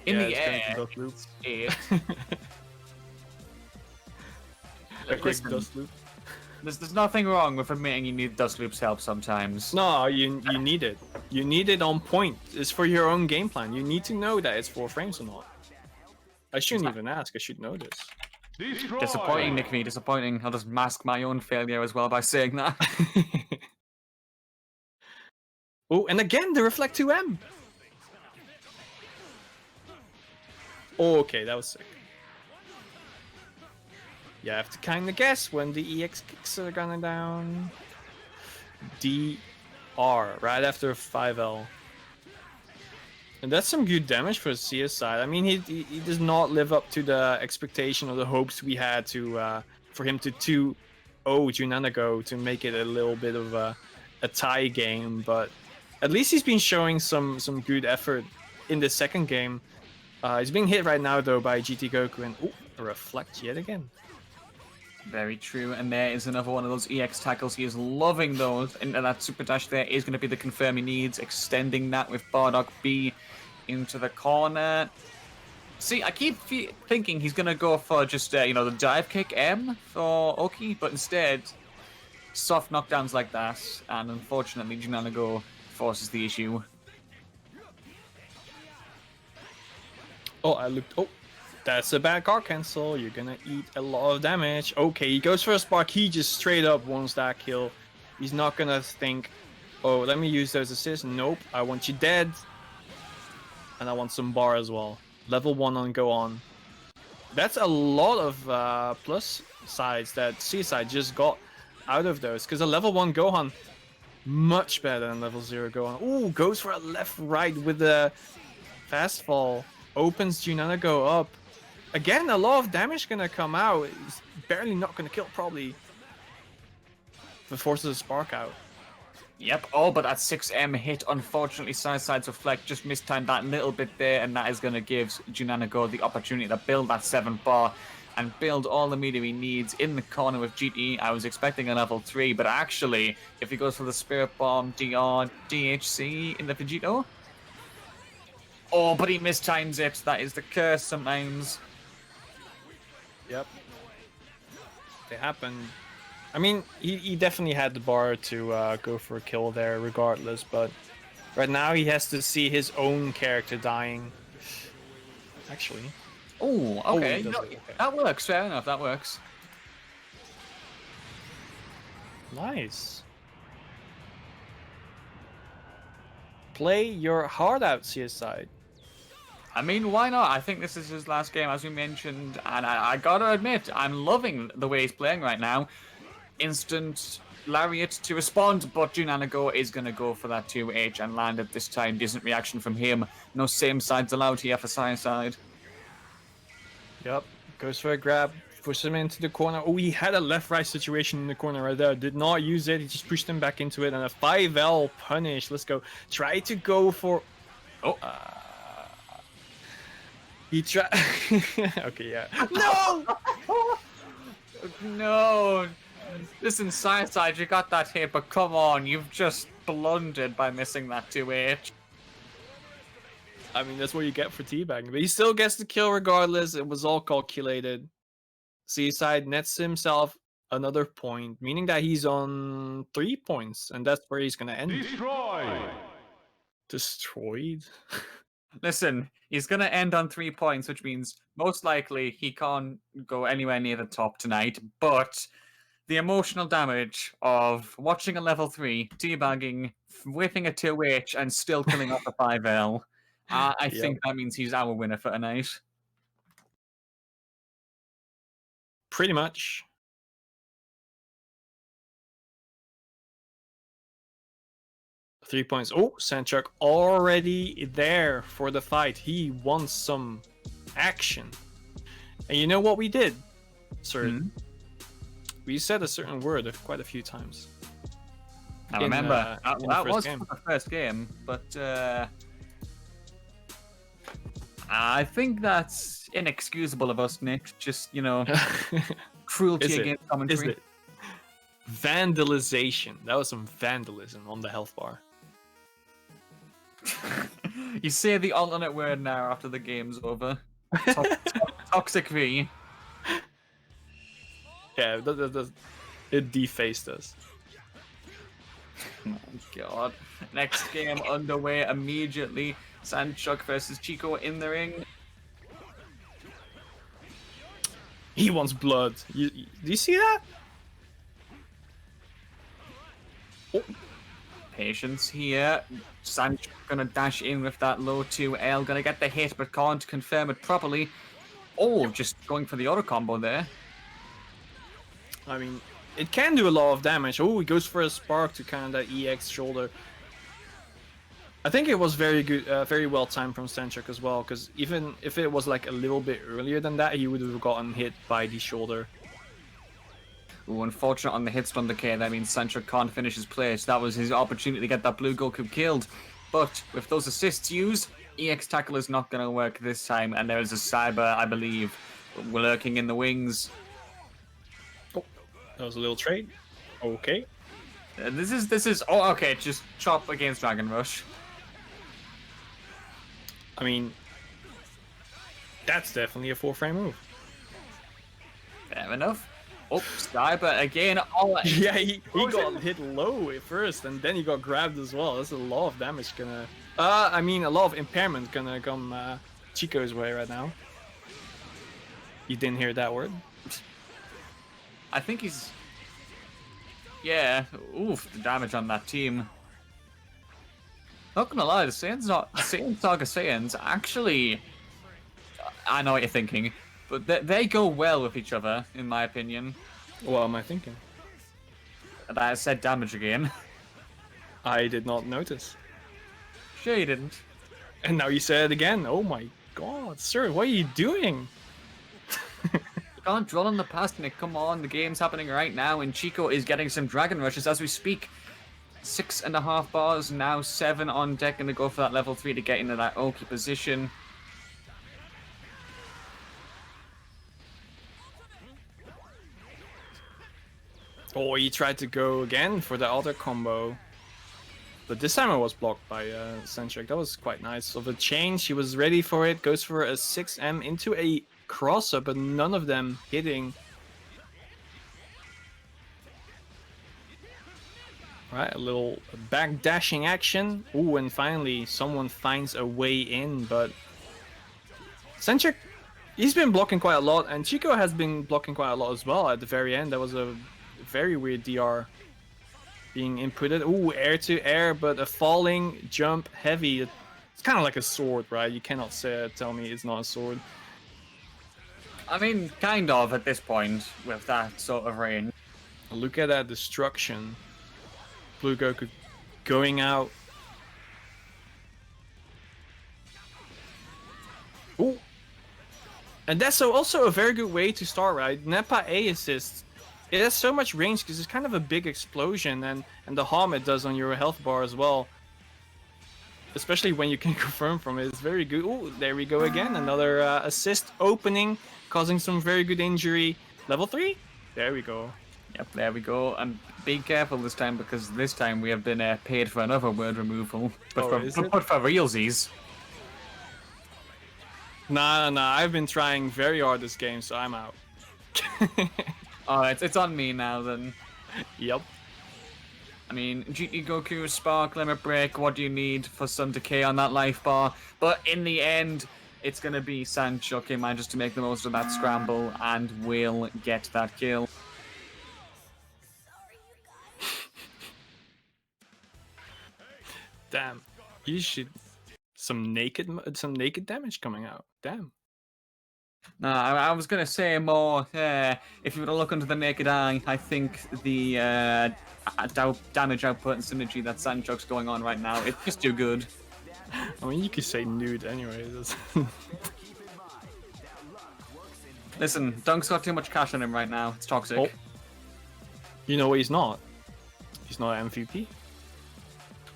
B: In
A: Yeah,
B: the
A: it's going
B: air,
A: to dust loop.
B: it.
A: A quick
B: Listen,
A: dust loop.
B: there's nothing wrong with admitting you need dust loop's help sometimes.
A: No, you need it. You need it on point. It's for your own game plan. You need to know that it's 4 frames or not. I shouldn't even ask. I should know this.
B: Disappointing, Nick. Disappointing. I'll just mask my own failure as well by saying that.
A: Oh, and again the reflect 2M. Oh, okay, that was sick. You have to kind of guess when the EX kicks are gonna down. DR, right after 5L. And that's some good damage for CS side. I mean, he does not live up to the expectation or the hopes we had to for him to 2-0 Junanago to make it a little bit of a tie game. But at least he's been showing some good effort in the second game. He's being hit right now though by GT Goku and a reflect yet again.
B: Very true, and there is another one of those EX tackles. He is loving those, and that super dash there is going to be the confirm he needs, extending that with Bardock B into the corner. See, I keep thinking he's going to go for just, the dive kick M for Oki, but instead, soft knockdowns like that, and unfortunately, Junanago forces the issue.
A: Oh, that's a bad guard cancel. You're gonna eat a lot of damage. Okay, he goes for a spark. He just straight up wants that kill. He's not gonna think, oh, let me use those assists. Nope, I want you dead. And I want some bar as well. Level 1 on go on. That's a lot of plus sides that Seaside just got out of those. Because a level 1 Gohan, much better than level 0 Gohan. Ooh, goes for a left-right with the fast fall. Opens Junanago up. Again, a lot of damage gonna come out. He's barely not gonna kill, probably. But forces a spark out.
B: Yep, but that 6M hit, unfortunately, Side's reflect just mistimed that little bit there, and that is going to give Junanago the opportunity to build that 7 bar and build all the meter he needs in the corner with GT. I was expecting a level 3, but actually, if he goes for the Spirit Bomb, DR, DHC in the Vegeta. Oh, but he mistimes it. That is the curse sometimes.
A: Yep. They happen. I mean, he definitely had the bar to go for a kill there regardless, but right now he has to see his own character dying. Actually.
B: Oh, okay.
A: No,
B: okay. That works. Fair enough. That works.
A: Nice. Play your heart out, CSI.
B: I mean, why not? I think this is his last game, as we mentioned, and I gotta admit, I'm loving the way he's playing right now. Instant lariat to respond, but Junanago is gonna go for that 2H and land it this time. Decent reaction from him. No same sides allowed here for side.
A: Yep, goes for a grab, pushes him into the corner. Oh, he had a left-right situation in the corner right there. Did not use it. He just pushed him back into it, and a 5L punish. Let's go. Try to go for. Oh. He tried. Okay, yeah. No.
B: No. Listen, side, you got that hit, but come on, you've just blundered by missing that 2H.
A: I mean, that's what you get for teabagging, but he still gets the kill regardless. It was all calculated. Seaside nets himself another point, meaning that he's on 3 points, and that's where he's gonna end. Destroyed?
B: Listen, he's gonna end on 3 points, which means most likely he can't go anywhere near the top tonight, but the emotional damage of watching a level 3, teabagging, whipping a 2H, and still killing off a 5L, I think that means he's our winner for tonight.
A: Pretty much. .3 points. Oh, Sandchuck already there for the fight. He wants some action. And you know what we did, sir?
B: Mm-hmm.
A: We said a certain word quite a few times.
B: I remember. That was
A: game.
B: the first game, but I think that's inexcusable of us, Nick. Just, cruelty against commentary.
A: Is it? Vandalization. That was some vandalism on the health bar.
B: You say the alternate word now after the game's over. Toxic V.
A: Yeah, it defaced us.
B: Oh god. Next game underway immediately. Sandchuck versus Chico in the ring.
A: He wants blood. Do you see that?
B: Oh. Patience here. Sandchuck gonna dash in with that low 2L. Gonna get the hit, but can't confirm it properly. Oh, just going for the auto combo there.
A: I mean, it can do a lot of damage. Oh, he goes for a spark to kind of that EX shoulder. I think it was very good, very well timed from Sandchuck as well, because even if it was like a little bit earlier than that, he would have gotten hit by the shoulder.
B: Ooh, unfortunate on the hit stun decay. That means Sandchuck can't finish his play. So that was his opportunity to get that blue Goku killed. But with those assists used, EX tackle is not going to work this time. And there is a cyber, I believe, lurking in the wings.
A: Oh, that was a little trade. Okay.
B: This is. Oh, okay. Just chop against Dragon Rush.
A: I mean, that's definitely a 4-frame move.
B: Fair enough. Oh, cyber again. Oh,
A: yeah, he got hit low at first, and then he got grabbed as well. That's a lot of damage gonna. I mean, a lot of impairment gonna come Chico's way right now. You didn't hear that word?
B: I think he's. Yeah. Oof, the damage on that team. Not gonna lie, the Saiyan Saga Saiyans actually. I know what you're thinking, but they go well with each other, in my opinion.
A: What am I thinking?
B: I said damage again.
A: I did not notice.
B: Sure you didn't.
A: And now you said it again. Oh my god, sir, what are you doing?
B: You can't dwell on the past, Nick. Come on, the game's happening right now, and Chico is getting some Dragon Rushes as we speak. 6.5 bars, now 7 on deck, and to go for that level 3 to get into that Oki position.
A: Oh, he tried to go again for the other combo. But this time it was blocked by Sandchuck. That was quite nice. So the change, he was ready for it. Goes for a 6M into a cross-up, but none of them hitting. Right, a little back dashing action. Ooh, and finally someone finds a way in, but Sandchuck, he's been blocking quite a lot, and Chico has been blocking quite a lot as well at the very end. That was a very weird DR being inputted. Ooh, air to air, but a falling jump heavy. It's kind of like a sword, right? You cannot tell me it's not a sword.
B: I mean, kind of at this point with that sort of range.
A: Look at that destruction. Blue Goku going out. Ooh. And that's also a very good way to start, right? Nepa A assist. It has so much range because it's kind of a big explosion, and the harm it does on your health bar as well. Especially when you can confirm from it. It's very good. Ooh, there we go again. Another assist opening, causing some very good injury. Level 3? There we go.
B: Yep, there we go. And be careful this time, because this time we have been paid for another word removal. But for realsies.
A: Nah, I've been trying very hard this game, so I'm out.
B: Alright, it's on me now then.
A: Yep.
B: I mean, GT Goku, Spark, Limit Break, what do you need for some decay on that life bar? But in the end, it's going to be Sandchuck who manages to make the most of that scramble and will get that kill.
A: Damn. You should... Some naked damage coming out. Damn.
B: No, I was going to say more, if you were to look under the naked eye, I think the damage output and synergy that Sandchuck's going on right now, it's just too good.
A: I mean, you could say nude anyway.
B: Listen, Dunk's got too much cash on him right now. It's toxic.
A: Oh. You know what he's not? He's not an MVP.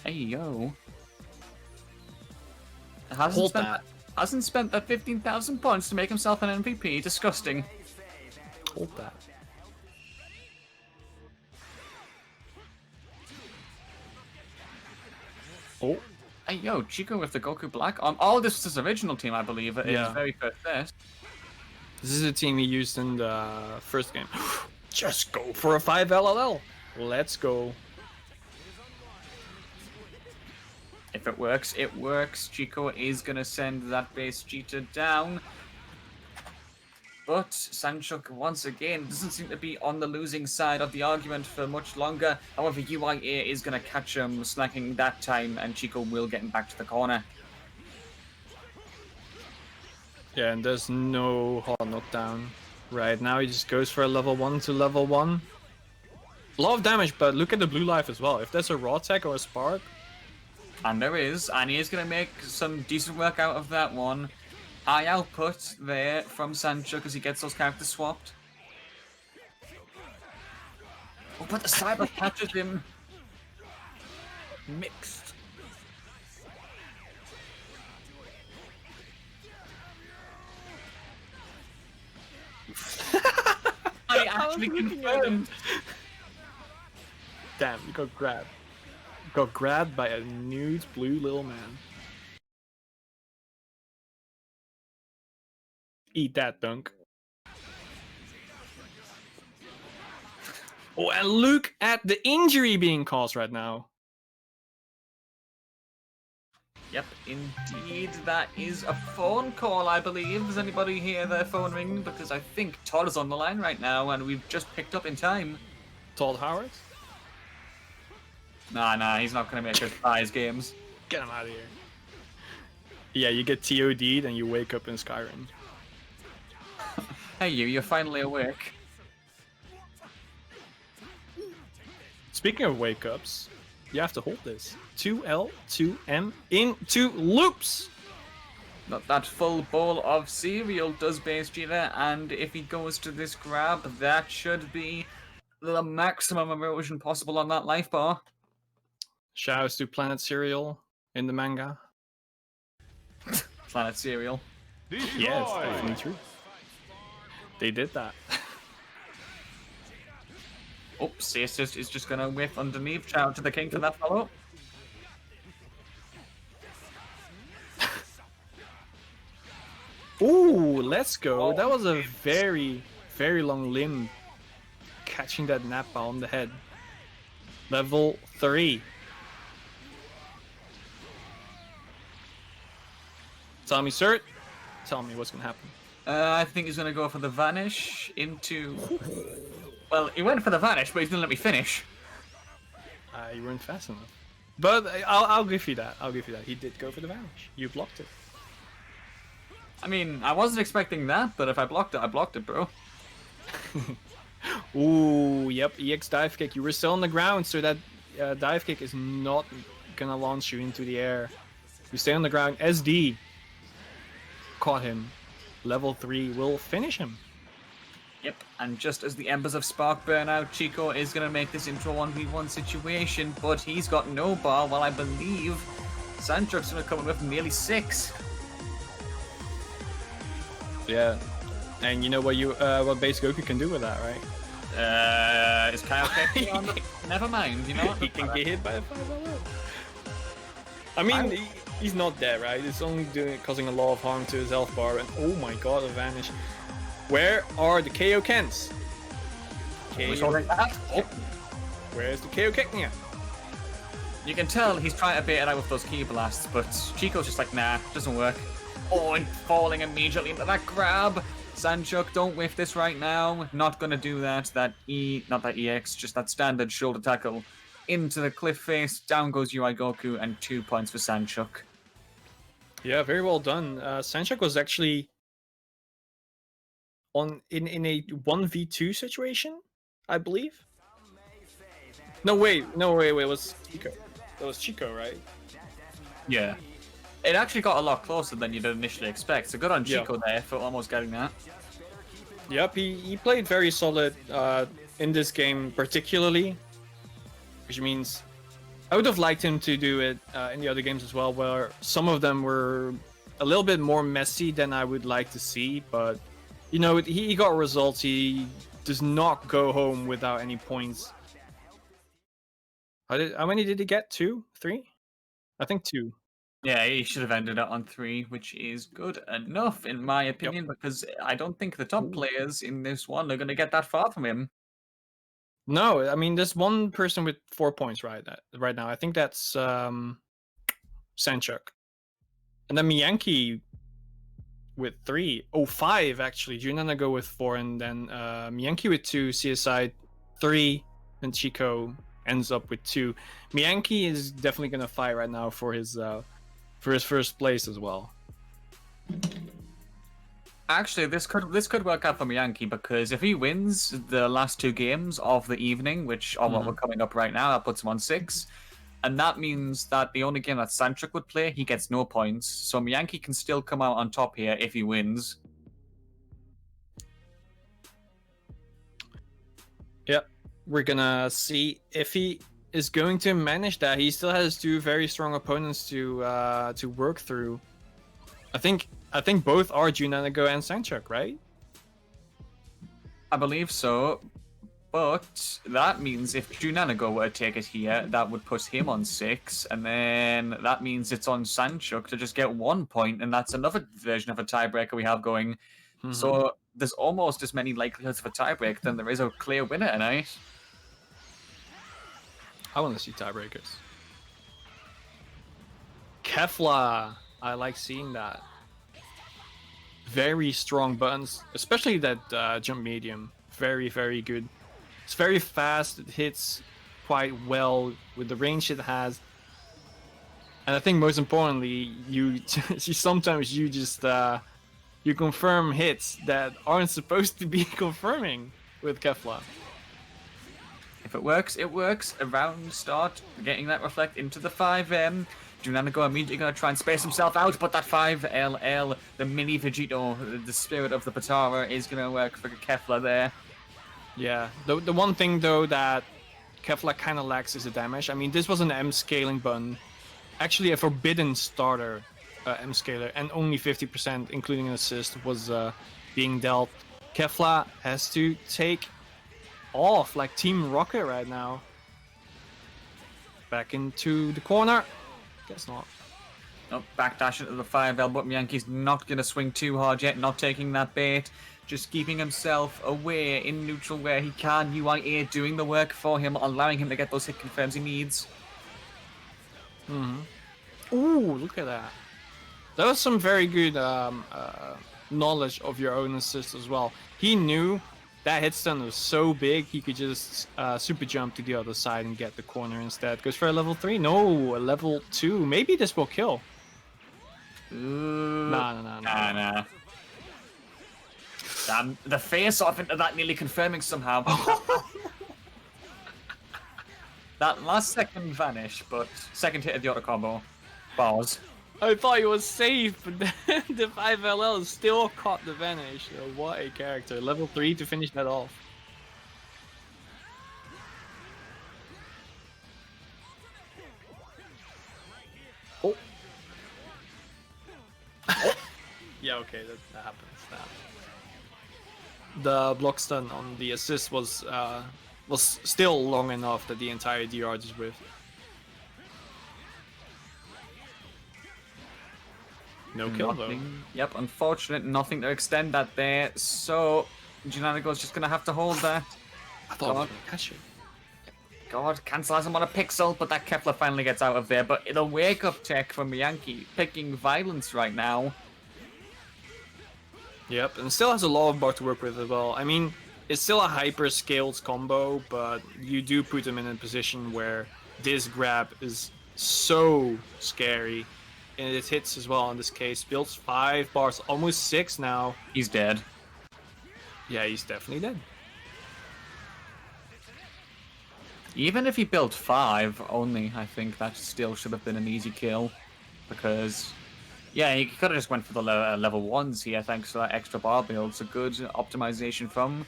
B: Hey, yo.
A: Hold that.
B: Hasn't spent that 15,000 points to make himself an MVP. Disgusting.
A: Hold that. Oh,
B: Hey, yo, Chico with the Goku Black. All this was his original team, I believe, at his very first test.
A: This is the team he used in the first game. Just go for a 5 LLL. Let's go.
B: If it works, it works. Chico is going to send that base Vegeta down. But Sanchuk, once again, doesn't seem to be on the losing side of the argument for much longer. However, UIA is going to catch him slacking that time, and Chico will get him back to the corner.
A: Yeah, and there's no hard knockdown. Right now he just goes for a level 1 to level 1. A lot of damage, but look at the blue life as well. If there's a raw tech or a spark.
B: And there is, and he is going to make some decent work out of that one. High output there from Sanchuk as he gets those characters swapped. Oh, but the cyber catches him.
A: Mixed.
B: I actually confirmed.
A: Damn, you got grabbed. Got grabbed by a nude blue little man. Eat that, Dunk. Oh, and look at the injury being caused right now.
B: Yep, indeed, that is a phone call, I believe. Does anybody hear their phone ring? Because I think Todd is on the line right now, and we've just picked up in time.
A: Todd Howard?
B: Nah, he's not going to make us buy his games.
A: Get him out of here. Yeah, you get TOD'd and you wake up in Skyrim.
B: Hey, you're finally awake.
A: Speaking of wake ups, you have to hold this. 2L, 2M, into loops!
B: That full bowl of cereal does base Vegeta, and if he goes to this grab, that should be the maximum erosion possible on that life bar.
A: Shouts to Planet Cereal in the manga.
B: Planet Cereal.
A: Yeah, it's definitely true. They did that.
B: Oh, Ceasus is just going to whiff underneath. Shout out to the king for that follow.
A: Ooh, let's go. That was a very, very long limb. Catching that Nappa on the head. Level 3. Tell me, sir. Tell me what's going to happen.
B: I think he's going to go for the Vanish into... Well, he went for the Vanish, but he didn't let me finish.
A: You weren't fast enough. But I'll give you that. I'll give you that. He did go for the Vanish. You blocked it.
B: I mean, I wasn't expecting that, but if I blocked it, bro.
A: Ooh, yep. EX dive kick. You were still on the ground, so that dive kick is not going to launch you into the air. You stay on the ground. SD caught him. Level 3 will finish him.
B: Yep, and just as the embers of Spark burn out, Chico is going to make this into a 1v1 situation, but he's got no bar, while I believe Sanchuk's going to come in with nearly 6.
A: Yeah, and you know what base Goku can do with that, right?
B: Is Kyle Keki on the... Never mind, you know what?
A: He can get hit by a 5-0. I mean, he's not dead, right? It's only causing a lot of harm to his health bar, and oh my god, a Vanish. Where are the KO Kens? Where's the KO Keknia?
B: You can tell he's trying to bait it out with those Ki blasts, but Chico's just like, nah, doesn't work. Oh, and falling immediately into that grab. Sanchuk, don't whiff this right now. Not gonna do that. Not that EX, just that standard shoulder tackle. Into the cliff face, down goes UI Goku, and 2 points for Sanchuk.
A: Yeah, very well done. Sanchuk was actually in a 1v2 situation, I believe. No, wait, it was Chico. That was Chico, right?
B: Yeah. It actually got a lot closer than you'd initially expect, so good on Chico there for almost getting that.
A: Yep, he played very solid in this game particularly, which means I would have liked him to do it in the other games as well, where some of them were a little bit more messy than I would like to see, but you know, he got results. He does not go home without any points. How many did he get? 2? 3? I think 2.
B: Yeah, he should have ended it on 3, which is good enough, in my
A: Yep.
B: opinion, because I don't think the top
A: Ooh.
B: players in this one are going to get that far from him.
A: No, I mean, there's one person with 4 points right now. I think that's Sanchuk. And then Miyanki with 3. Oh, 5 actually. Junanago with 4, and then Miyanki with 2, CSI 3, and Chico ends up with 2. Miyanki is definitely gonna fight right now for his first place as well.
B: Actually, this could work out for Miyanki, because if he wins the last 2 games of the evening, which are what we're coming up right now, that puts him on 6. And that means that the only game that Sanchuk would play, he gets no points. So Miyanki can still come out on top here if he wins.
A: Yep. We're gonna see if he is going to manage that. He still has 2 very strong opponents to work through. I think both are Junanago and Sanchuk, right?
B: I believe so. But that means if Junanago were to take it here, that would put him on 6, and then that means it's on Sanchuk to just get 1 point, and that's another version of a tiebreaker we have going. So there's almost as many likelihoods of a tiebreak than there is a clear winner tonight.
A: I want to see tiebreakers. Kefla, I like seeing that. Very strong buttons, especially that jump medium. Very, very good. It's very fast. It hits quite well with the range it has. And I think most importantly, you sometimes you just you confirm hits that aren't supposed to be confirming with Kefla.
B: If it works, it works. A round start, getting that reflect into the 5M. Junanago immediately going to try and space himself out, but that 5LL, the mini Vegeta, the spirit of the Patara, is going to work for Kefla there.
A: Yeah, the one thing though that Kefla kind of lacks is the damage. I mean, this was an M scaling button, actually a forbidden starter M scaler, and only 50%, including an assist, was being dealt. Kefla has to take off like Team Rocket right now. Back into the corner. Guess not.
B: Oh, backdash into the 5L, but Miyanki's not going to swing too hard yet, not taking that bait. Just keeping himself away in neutral where he can. UIA doing the work for him, allowing him to get those hit confirms he needs.
A: Ooh, look at that. That was some very good knowledge of your own assist as well. He knew that hit stun was so big, he could just super jump to the other side and get the corner instead. Goes for a level 3. No, a level 2. Maybe this will kill. Nah.
B: Damn, the face off into that nearly confirming somehow. That last second vanish, but second hit of the auto combo. Bars.
A: I thought he was safe, but then the 5LL still caught the vanish. Oh, what a character. Level 3 to finish that off. Oh. Yeah, okay, that happens. The block stun on the assist was still long enough that the entire DR just whiffed. No kill though.
B: Yep, unfortunate, nothing to extend that there. So Junanago's just gonna have to hold that.
A: I thought I was gonna catch it.
B: God, cancels him on a pixel, but that Kefla finally gets out of there. But it'll wake up tech from Miyanki, picking violence right now.
A: Yep, and still has a lot of bar to work with as well. I mean, it's still a hyper-scaled combo, but you do put him in a position where this grab is so scary. And it hits as well in this case. Builds 5 bars, almost 6 now.
B: He's dead.
A: Yeah, he's definitely dead.
B: Even if he built 5 only, I think that still should have been an easy kill. Because, yeah, he could have just went for the level 1s here thanks to that extra bar build. It's a good optimization from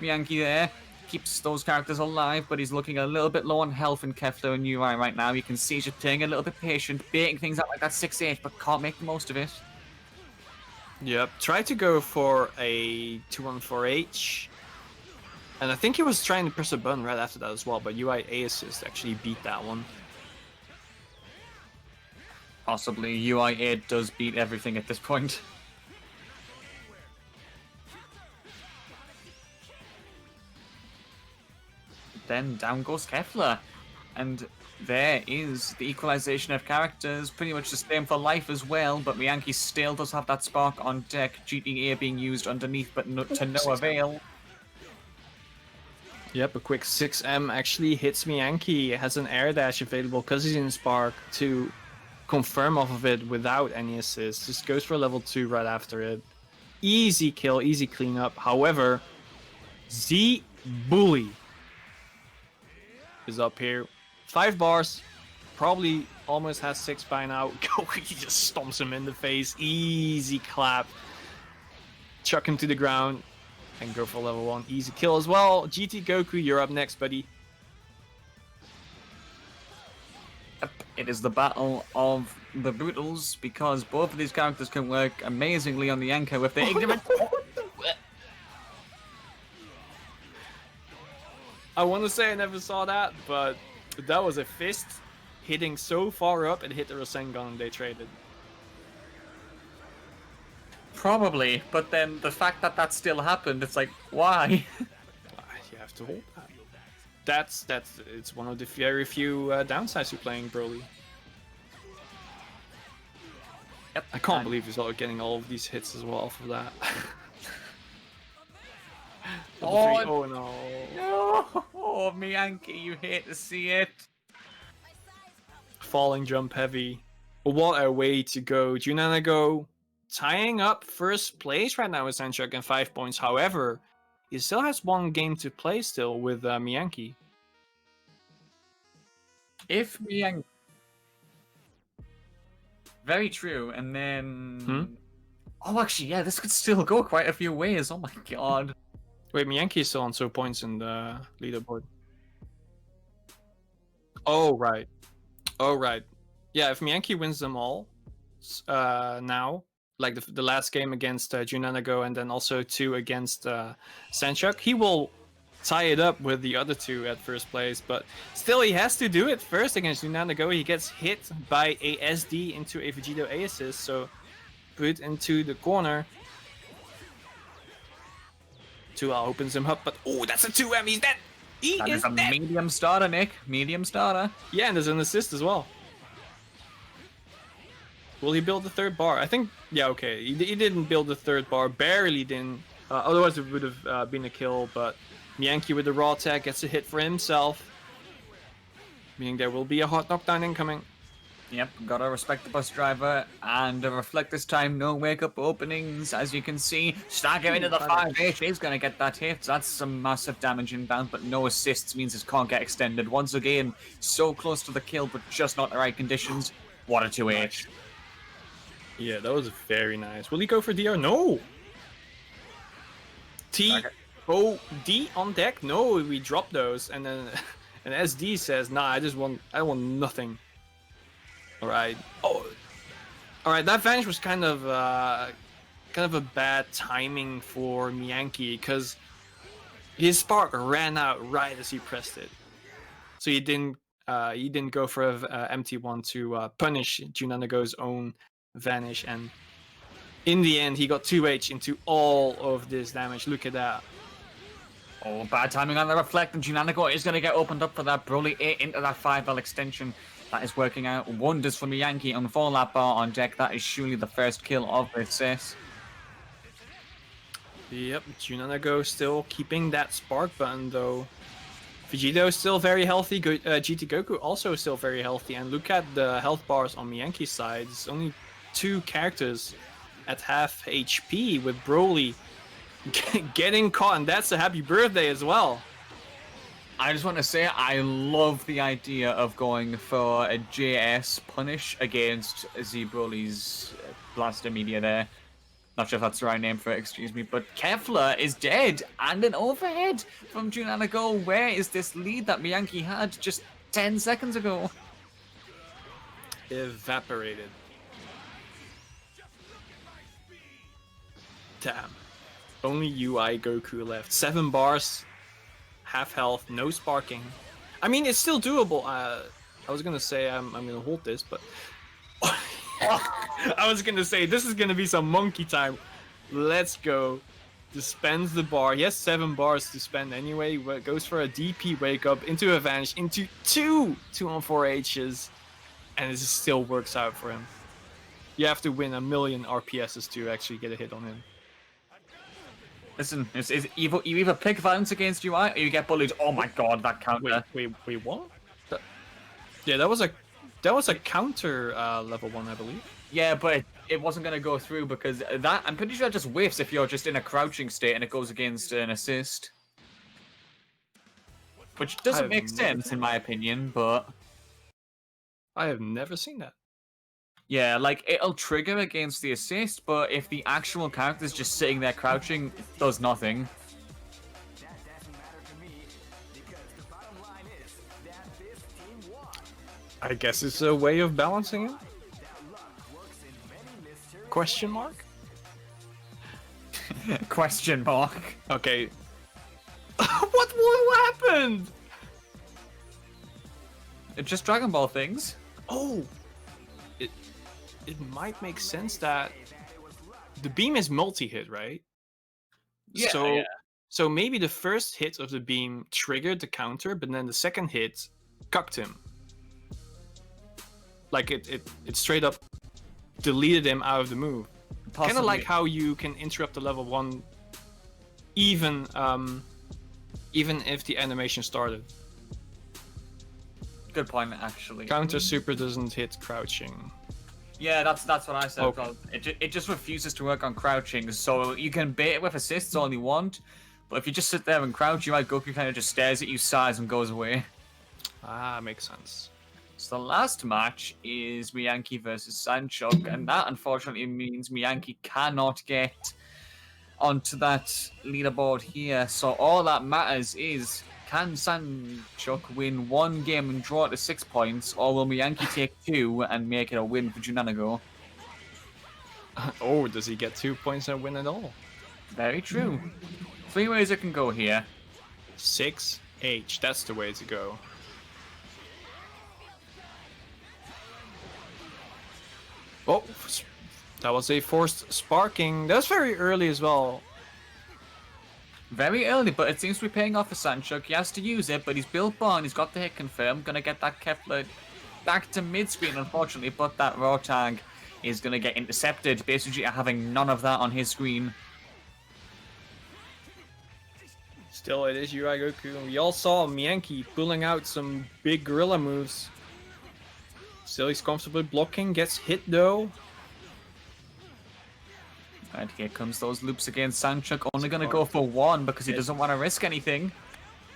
B: Miyanki there. Keeps those characters alive, but he's looking a little bit low on health in Kefla and UI right now. You can see he's just playing a little bit patient, baiting things out like that 6-8, but can't make the most of it.
A: Yep, try to go for a 2-1-4H. And I think he was trying to press a button right after that as well, but UI assist actually beat that one.
B: Possibly. UI 8 does beat everything at this point. Then down goes Kefla. And there is the equalization of characters, pretty much the same for life as well, but Miyanki still does have that spark on deck, GTA being used underneath, but to no avail.
A: Yep, a quick 6M actually hits Miyanki. Has an air dash available because he's in Spark to confirm off of it without any assist. Just goes for level 2 right after it. Easy kill, easy cleanup. However, Z Bully is up here. 5 bars, probably almost has 6 by now. He just stomps him in the face. Easy clap. Chuck him to the ground and go for level 1. Easy kill as well. GT Goku, you're up next, buddy.
B: It is the battle of the Brutals, because both of these characters can work amazingly on the anchor with their ignorant.
A: I want to say I never saw that, but that was a fist hitting so far up it hit the Rasengan and they traded.
B: Probably, but then the fact that that still happened, it's like, why?
A: You have to hold that. That's it's one of the very few downsides to playing Broly.
B: Yep.
A: I can't believe he's getting all of these hits as well for that. Oh no.
B: No! Oh, Miyanki, you hate to see it.
A: Falling jump heavy. What a way to go. Junanago tying up first place right now with Sanchuk and 5 points. However, he still has one game to play still with Miyanki.
B: If Miyanki... Very true, and then... Oh, actually, yeah, this could still go quite a few ways. Oh my god.
A: Wait, Miyanki is still on 2 points in the leaderboard. Oh, right. Oh, right. Yeah, if Miyanki wins them all now, like the last game against Junanago and then also 2 against Sanchuk, he will tie it up with the other 2 at first place. But still, he has to do it first against Junanago. He gets hit by a SD into a Vegeta A assist, so put into the corner. 2L opens him up, but oh, that's a 2M. He's dead.
B: That is a medium starter, Nick. Medium starter.
A: Yeah, and there's an assist as well. Will he build the 3rd bar? I think, yeah, okay. He didn't build the 3rd bar, barely didn't. Otherwise, it would have been a kill, but Miyanki with the raw tech gets a hit for himself. Meaning there will be a hot knockdown incoming.
B: Yep, gotta respect the bus driver, and reflect this time, no wake-up openings, as you can see. Stagger into the 5H, he's gonna get that hit. That's some massive damage inbound, but no assists means it can't get extended. Once again, so close to the kill, but just not the right conditions. What a 2H.
A: Yeah, that was very nice. Will he go for DR? No! T-O-D on deck? No, we drop those, and then and SD says, nah, I want nothing. Alright. Oh, alright. That vanish was kind of a bad timing for Miyanki because his spark ran out right as he pressed it, so he didn't go for a empty one to punish Junanago's own vanish, and in the end he got 2H into all of this damage. Look at that.
B: Oh, bad timing on the reflect, and Junanago is going to get opened up for that Broly 8 into that 5L extension. That is working out wonders for Miyanki on 4 lap bar on deck. That is surely the first kill of this set.
A: Yep, Junanago still keeping that spark button though. Vegeta is still very healthy. GT Goku also still very healthy. And look at the health bars on Miyanki's side. It's only 2 characters at half HP with Broly getting caught. And that's a happy birthday as well.
B: I just want to say I love the idea of going for a JS punish against Z Broly's Blaster Media there. Not sure if that's the right name for it, excuse me. But Kefla is dead, and an overhead from Junanago. Where is this lead that Miyanki had just 10 seconds ago?
A: Evaporated. Damn. Only UI Goku left. 7 bars. Half health, no sparking. I mean, it's still doable. I was gonna say I'm gonna hold this, but I was gonna say, this is gonna be some monkey time. Let's go. Dispense the bar. He has 7 bars to spend anyway. Goes for a DP wake up into a vanish into 2 2-on-4 H's. And it just still works out for him. You have to win 1,000,000 RPSs to actually get a hit on him.
B: Listen, you either pick violence against UI or you get bullied. Oh my god, that counter.
A: Wait, what? Yeah, that was a counter level 1, I believe.
B: Yeah, but it wasn't going to go through because that, I'm pretty sure it just whiffs if you're just in a crouching state and it goes against an assist. Which doesn't make sense in my opinion, but...
A: I have never seen that.
B: Yeah, like, it'll trigger against the assist, but if the actual character's just sitting there crouching, it does nothing.
A: I guess it's a way of balancing it. Question mark?
B: Question mark.
A: Okay. What happened?
B: It's just Dragon Ball things.
A: Oh, it might make sense that the beam is multi-hit, right?
B: Yeah,
A: So maybe the first hit of the beam triggered the counter, but then the second hit cucked him. Like it straight up deleted him out of the move. Kind of like how you can interrupt the level 1 even if the animation started.
B: Good point, actually.
A: Counter super doesn't hit crouching.
B: Yeah, that's what I said.
A: Okay.
B: It just refuses to work on crouching, so you can bait it with assists all you want, but if you just sit there and crouch, Goku kind of just stares at you, sighs, and goes away.
A: Ah, makes sense.
B: So the last match is Miyanki versus Sanchok, and that unfortunately means Miyanki cannot get onto that leaderboard here. So all that matters is, can Sanchok win 1 game and draw it to 6 points, or will Miyanki take 2 and make it a win for Junanago?
A: Oh, does he get 2 points and win it all?
B: Very true. 3 ways it can go here.
A: 6H, that's the way to go. Oh, that was a forced sparking. That's very early as well.
B: Very early, but it seems to be paying off for Sanchok. He has to use it, but he's built Barn. He's got the hit confirmed. Gonna get that Kefla back to mid-screen, unfortunately, but that raw tag is gonna get intercepted. Basically, having none of that on his screen.
A: Still, it is UI Goku. We all saw Miyanki pulling out some big gorilla moves. Still, he's comfortably blocking. Gets hit though.
B: And here comes those loops against Sanchok. Only gonna go for 1 because he doesn't want to risk anything.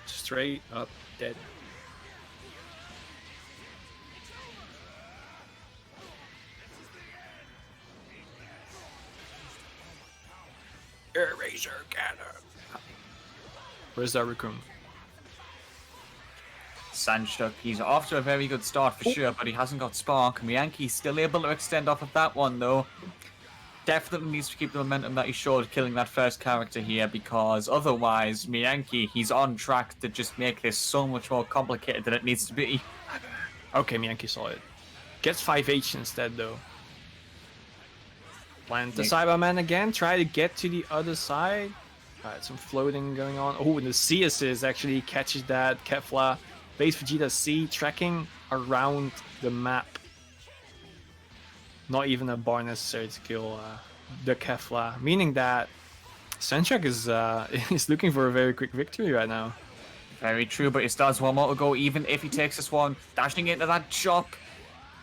A: Straight up dead. Eraser cannon. Where's that raccoon?
B: Sanchok, he's off to a very good start for sure, but he hasn't got Spark. Miyanki's still able to extend off of that one though. Definitely needs to keep the momentum that he showed killing that first character here, because otherwise, Miyanki, he's on track to just make this so much more complicated than it needs to be.
A: Okay, Miyanki saw it. Gets 5H instead though. Plant the Cyberman again, try to get to the other side. Alright, some floating going on. Oh, and the C assist actually catches that. Kefla, base Vegeta C, tracking around the map. Not even a bar necessary to kill the Kefla, meaning that Sanchok is looking for a very quick victory right now.
B: Very true, but he still has 1 more to go, even if he takes this one. Dashing into that chop.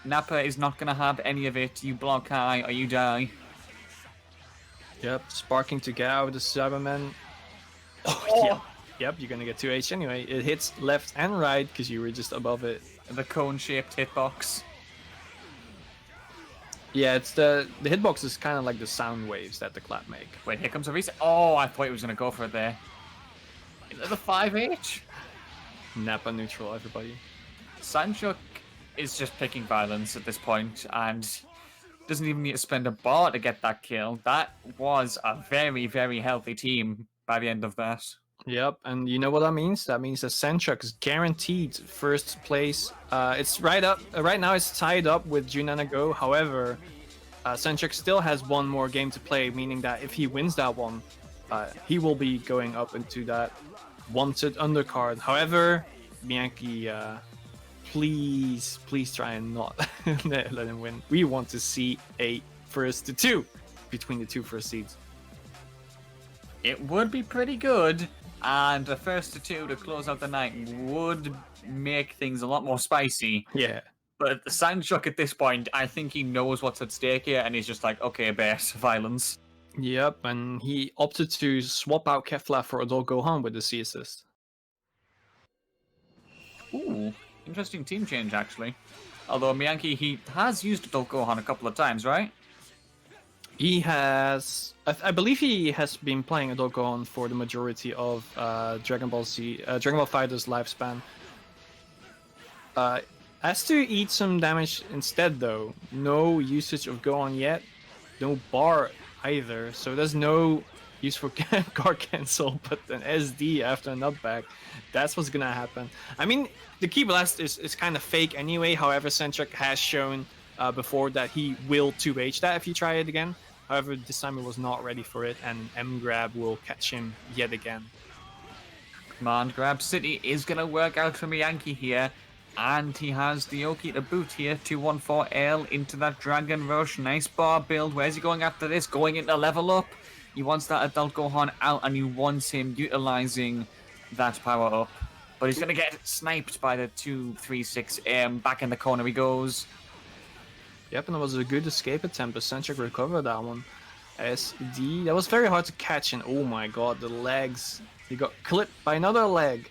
B: Nappa is not going to have any of it. You block high or you die.
A: Yep, sparking to get out of the Cyberman. Oh, yeah. Yep, you're going to get 2H anyway. It hits left and right because you were just above it.
B: The cone-shaped hitbox.
A: Yeah, it's the hitbox is kind of like the sound waves that the clap make.
B: Wait, here comes a reset. Oh, I thought he was going to go for it there. Into the 5H.
A: Nappa neutral, everybody.
B: Sanchok is just picking violence at this point and doesn't even need to spend a bar to get that kill. That was a very, very healthy team by the end of that.
A: Yep, and you know what that means? That means that Sanchok is guaranteed first place. It's right now it's tied up with Junanago. However, Sandchuck still has one more game to play, meaning that if he wins that one, he will be going up into that wanted undercard. However, Bianchi, please try and not let him win. We want to see a first to two between the two first seeds.
B: It would be pretty good, and a first to two to close out the night would make things a lot more spicy.
A: Yeah.
B: But Sandchuck at this point, I think he knows what's at stake here, and he's just like, okay, bet, violence.
A: Yep, and he opted to swap out Kefla for Adult Gohan with the C assist.
B: Ooh, interesting team change, actually. Although Bianchi, he has used Adult Gohan a couple of times, right?
A: He has, I believe he has been playing Adult Gohan for the majority of Dragon Ball FighterZ lifespan. Has to eat some damage instead though. No usage of Gohan yet, no bar either, so there's no use for guard cancel, but an SD after a nutback, that's what's gonna happen. I mean, the Ki Blast is kind of fake anyway, however Sandchuck has shown before that he will 2H that if you try it again. However, this time he was not ready for it, and M-Grab will catch him yet again.
B: Command Grab City is going to work out for Bianchi here, and he has the Oki to boot here. 214L into that Dragon Rush. Nice bar build. Where's he going after this? Going into level up. He wants that Adult Gohan out, and he wants him utilizing that power up. But he's going to get sniped by the 236. Back in the corner he goes.
A: Yep, and it was a good escape attempt, but Sandchuck recovered that one. SD, that was very hard to catch, and oh my god, the legs. He got clipped by another leg.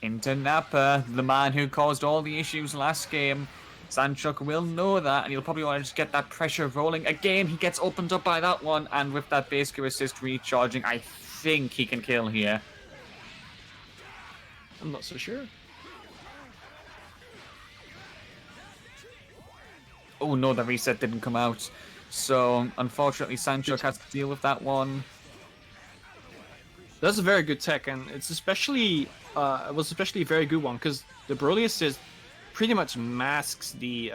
B: Into Nappa, the man who caused all the issues last game. Sandchuck will know that, and he'll probably want to just get that pressure rolling. Again, he gets opened up by that one, and with that base gear assist recharging, I think he can kill here.
A: I'm not so sure.
B: Oh no, the reset didn't come out. So, unfortunately, Sandchuck has to deal with that one.
A: That's a very good tech, and it's especially it was especially a very good one because the Broly assist pretty much masks the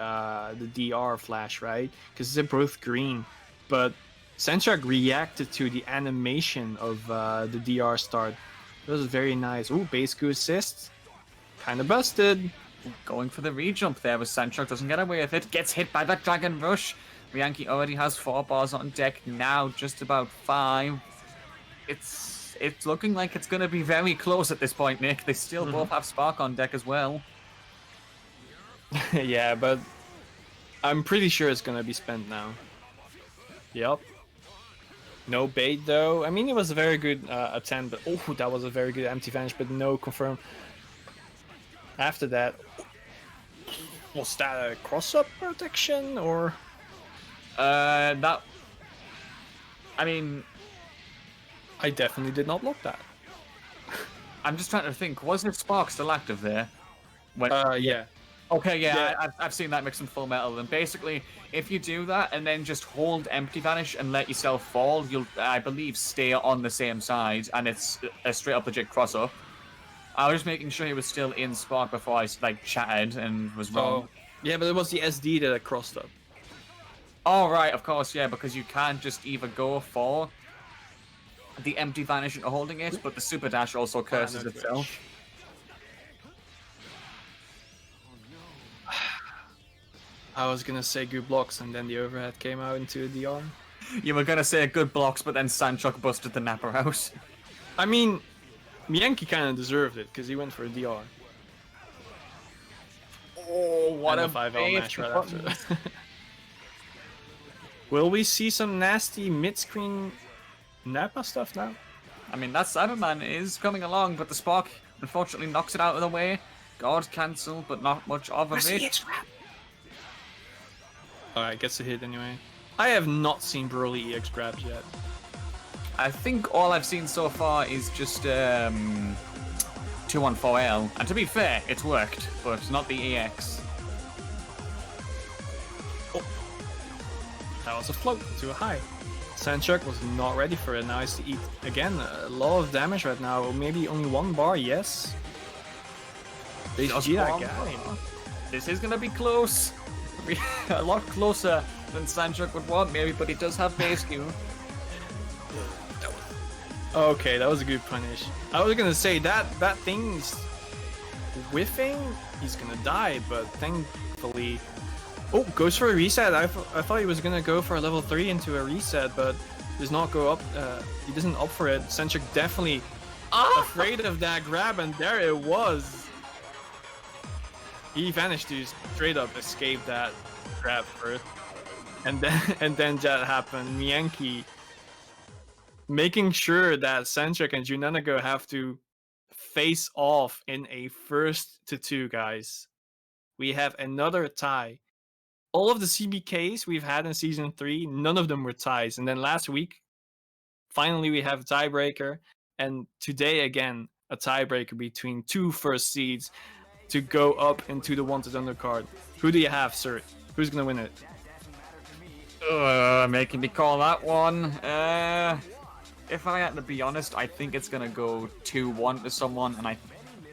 A: DR flash, right? Because they're both green, but Sandchuck reacted to the animation of the DR start. That was very nice. Ooh, base Q assist, kind of busted.
B: Going for the re-jump there, but Sandchuck doesn't get away with it. Gets hit by that Dragon Rush. Bianchi already has 4 bars on deck now, just about 5. It's looking like it's going to be very close at this point, Nick. They still both have Spark on deck as well.
A: Yeah, but I'm pretty sure it's going to be spent now. Yep. No bait though. I mean, it was a very good attempt, but oh, that was a very good empty vanish, but no confirm. After that, was that a cross-up protection or?
B: That. I mean,
A: I definitely did not block that.
B: I'm just trying to think. Was his Spark still active there? When...
A: Yeah.
B: Okay, yeah. I've seen that mix in Full Metal. And basically, if you do that and then just hold Empty Vanish and let yourself fall, you'll, I believe, stay on the same side, and it's a straight up legit cross-up. I was just making sure he was still in Spark before I like chatted and was wrong.
A: Oh, yeah, but it was the SD that crossed up.
B: Oh, right, of course, yeah, because you can't just either go for the Empty Vanish into holding it, but the Super Dash also curses itself.
A: I was gonna say good blocks, and then the overhead came out into the arm.
B: You were gonna say good blocks, but then Sandchuck busted the Napper out.
A: I mean, Bianchi kind of deserved it because he went for a DR.
B: Oh, what
A: and
B: a
A: 5L match right after that. Will we see some nasty mid-screen Nappa stuff now?
B: I mean, that Cyberman is coming along, but the Spark unfortunately knocks it out of the way. Guard cancel, but not much of it.
A: Alright, gets a hit anyway. I have not seen Broly EX grabs yet.
B: I think all I've seen so far is just 214L, and to be fair, it's worked, but not the EX.
A: Oh. That was a float to a high. Sandchuck was not ready for it. Now he's to eat again a lot of damage right now. Maybe only 1 bar, yes. Vegeta got him.
B: This is gonna be close. A lot closer than Sanchuk would want, maybe, but he does have base Q.
A: Okay, that was a good punish. I was gonna say that thing's whiffing, he's gonna die, but thankfully... Oh, goes for a reset. I thought he was gonna go for a level 3 into a reset, but does not go up. He doesn't opt for it. Sanchuk definitely afraid of that grab, and there it was. He managed to straight up escape that grab first, and then that happened. Miyanki making sure that Sanchuk and Junanago have to face off in a 1-2, guys. We have another tie. All of the CBKs we've had in Season 3, none of them were ties. And then last week, finally we have a tiebreaker. And today, again, a tiebreaker between 2 first seeds to go up into the wanted undercard. Who do you have, sir? Who's going to win it?
B: Making me call that one. If I had to be honest, I think it's going to go 2-1 to someone, and I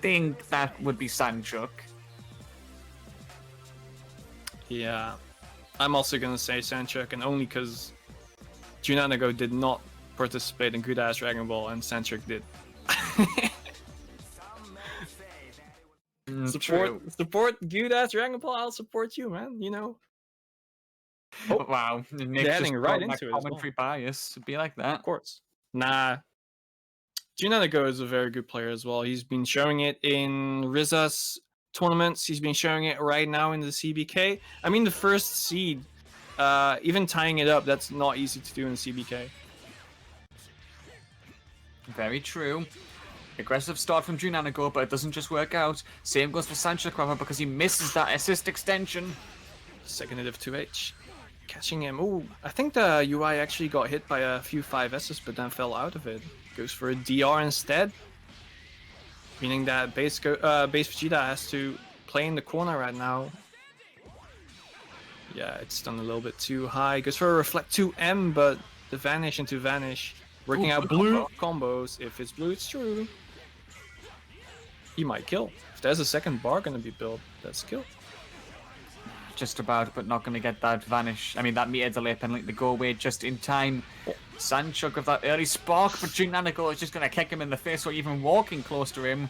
B: think that would be Sanchuk.
A: Yeah, I'm also gonna say Sanchuk, and only because Junanago did not participate in Good Ass Dragon Ball and Sanchuk did. Support Good Ass Dragon Ball. I'll support you, man. You know.
B: Oh wow, Nick's
A: heading
B: just
A: right
B: got
A: into
B: that
A: it as
B: commentary
A: well.
B: bias. It'd be like that.
A: Of course. Nah. Junanago is a very good player as well. He's been showing it in Riza's tournaments. He's been showing it right now in the CBK. I mean, the first seed, even tying it up, that's not easy to do in CBK.
B: Very true. Aggressive start from Junanago, but it doesn't just work out. Same goes for Sanchuk, rather, because he misses that assist extension.
A: Second hit of 2H. Catching him. Ooh, I think the UI actually got hit by a few 5S's, but then fell out of it. Goes for a DR instead. Meaning that base Vegeta has to play in the corner right now. Yeah, it's done a little bit too high. Goes for a Reflect 2M, but the Vanish into Vanish. Working out blue combos. If it's blue, it's true. He might kill. If there's a second bar gonna be built, that's kill.
B: Just about, but not going to get that Vanish. I mean, that meter delay penalty to go away just in time. Sanchuk with that early spark, but Junanago is just going to kick him in the face or even walking close to him.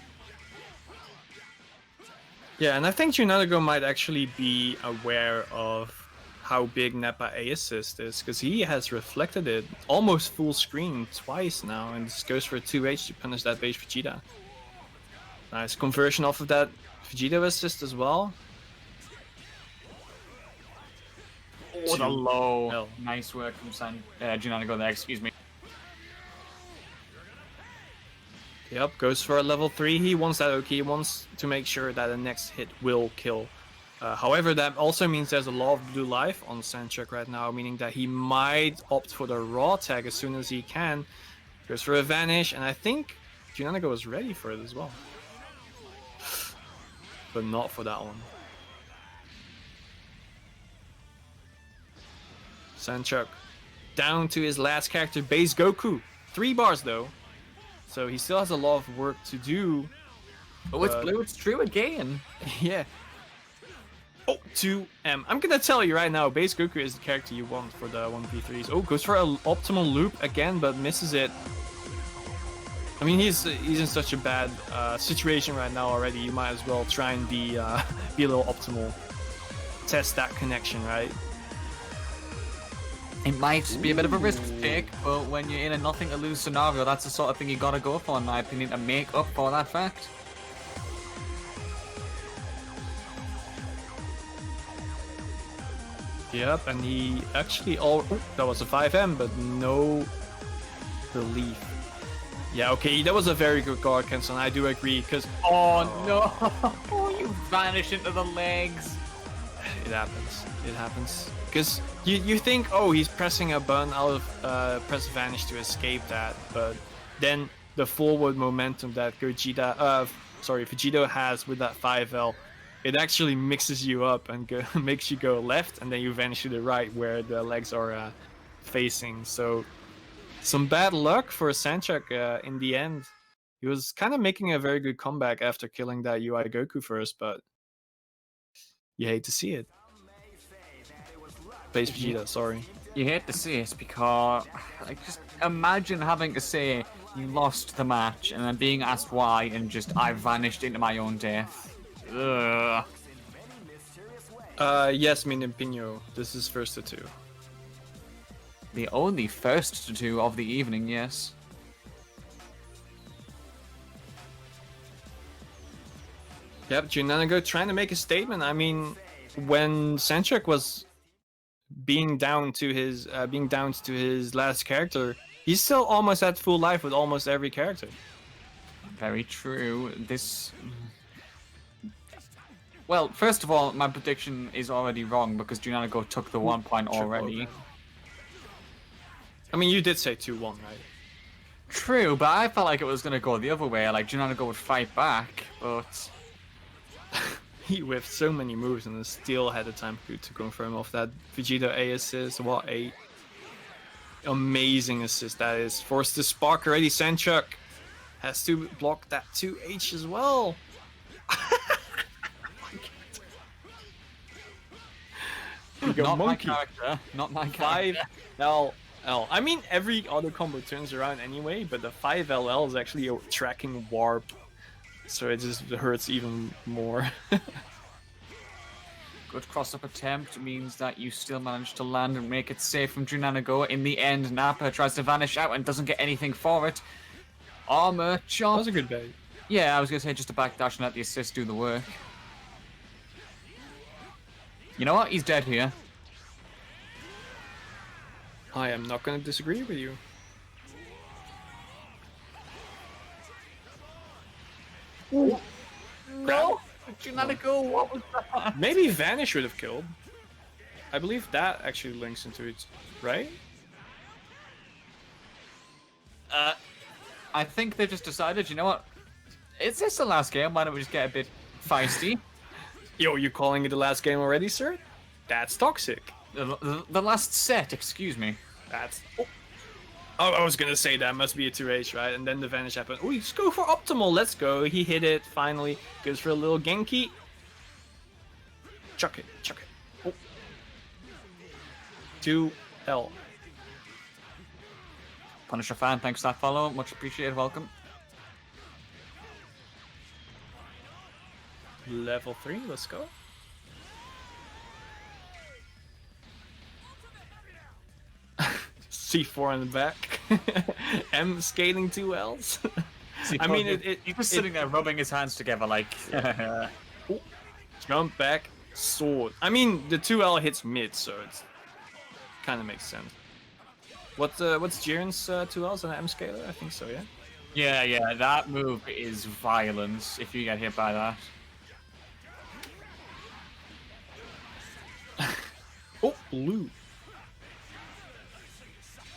A: Yeah, and I think Junanago might actually be aware of how big Neppa A assist is, because he has reflected it almost full screen twice now, and this goes for a 2H to punish that base Vegeta. Nice conversion off of that Vegeta assist as well.
B: Oh, the low. Hell. Nice work from Junanago there, excuse me.
A: Yep, goes for a level 3. He wants that OK. He wants to make sure that the next hit will kill. However, that also means there's a lot of blue life on Sanchuk right now, meaning that he might opt for the raw tag as soon as he can. Goes for a Vanish, and I think Junanago is ready for it as well. But not for that one. Sanchuk down to his last character, base Goku. 3 bars though, so he still has a lot of work to do.
B: Oh, it's blue, it's true again.
A: Yeah. Oh, 2M. I'm gonna tell you right now, base Goku is the character you want for the 1v3s. Oh, goes for an optimal loop again, but misses it. I mean, he's in such a bad situation right now already. You might as well try and be a little optimal. Test that connection, right?
B: It might be a bit of a risk to take, but when you're in a nothing to lose scenario, that's the sort of thing you gotta go for, in my opinion, to make up for that fact.
A: Yep, and he actually that was a 5M, but no relief. Yeah, okay, that was a very good guard cancel, and I do agree, because...
B: Oh no! Oh, you vanish into the legs!
A: It happens. It happens. Because you think, oh, he's pressing a button, I'll press Vanish to escape that, but then the forward momentum that Vegeta has with that 5L, it actually mixes you up and makes you go left, and then you vanish to the right where the legs are facing. So some bad luck for Sanchuk in the end. He was kind of making a very good comeback after killing that UI Goku first, but you hate to see it. plays Vegeta, sorry.
B: You hate to see it because, like, just imagine having to say you lost the match and then being asked why and just I vanished into my own death. Ugh.
A: Yes, mi Pino. This is first to 2.
B: The only first to 2 of the evening, yes.
A: Yep, Junanago trying to make a statement. I mean, when Sanchuk was being down to his last character, he's still almost at full life with almost every character.
B: Very true. This. Well, first of all, my prediction is already wrong because Junanago took the 1 point already.
A: I mean, you did say 2-1, right?
B: True, but I felt like it was gonna go the other way. Like Junanago would fight back, but
A: he whiffed so many moves and then still had the time to confirm off that Vegeta A assist. What a amazing assist that is. Forced to spark already. Sanchuk has to block that 2H as well.
B: Not my character. Not my character.
A: 5LL. I mean, every auto combo turns around anyway, but the 5LL is actually a tracking warp. So it just hurts even more.
B: Good cross-up attempt means that you still manage to land and make it safe from Junanago. In the end, Nappa tries to vanish out and doesn't get anything for it. Armor chop.
A: That was a good bait.
B: Yeah, I was going to say just a backdash and let the assist do the work. You know what? He's dead here.
A: I am not going to disagree with you.
B: Ooh. No! Junanago, what was that?
A: Maybe Vanish would have killed. I believe that actually links into it, right?
B: I think they just decided, you know what? Is this the last game? Why don't we just get a bit feisty?
A: Yo, you calling it the last game already, sir? That's toxic.
B: The last set, excuse me.
A: That's... Oh, I was gonna say that must be a 2H, right? And then the Vanish happened. Oh, let's go for Optimal. Let's go. He hit it, finally. Goes for a little Genki. Chuck it, chuck it. Oh. 2L.
B: Punisher fan, thanks for that follow. Much appreciated. Welcome.
A: Level 3, let's go. C4 in the back. M scaling 2Ls. I mean,
B: he's just sitting there rubbing his hands together like...
A: Jump back, sword. I mean, the 2L hits mid, so it's kind of makes sense. What's Jiren's 2Ls and M scaler? I think so, yeah?
B: Yeah, that move is violence if you get hit by that.
A: Oh, blue.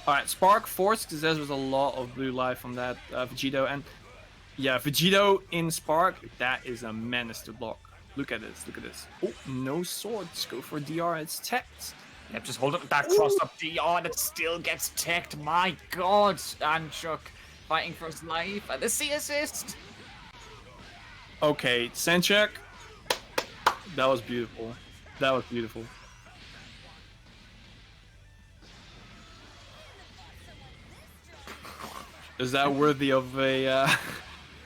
A: Alright, Spark forced because there was a lot of blue life on that Vegito, and yeah, Vegito in Spark, that is a menace to block. Look at this, look at this. Oh, no swords, go for DR, it's teched.
B: Yep, just hold up that cross-up DR that still gets teched, my god! And Chuck fighting for his life, and the C assist!
A: Okay, Sanchuk, that was beautiful. That was beautiful. Is that worthy of a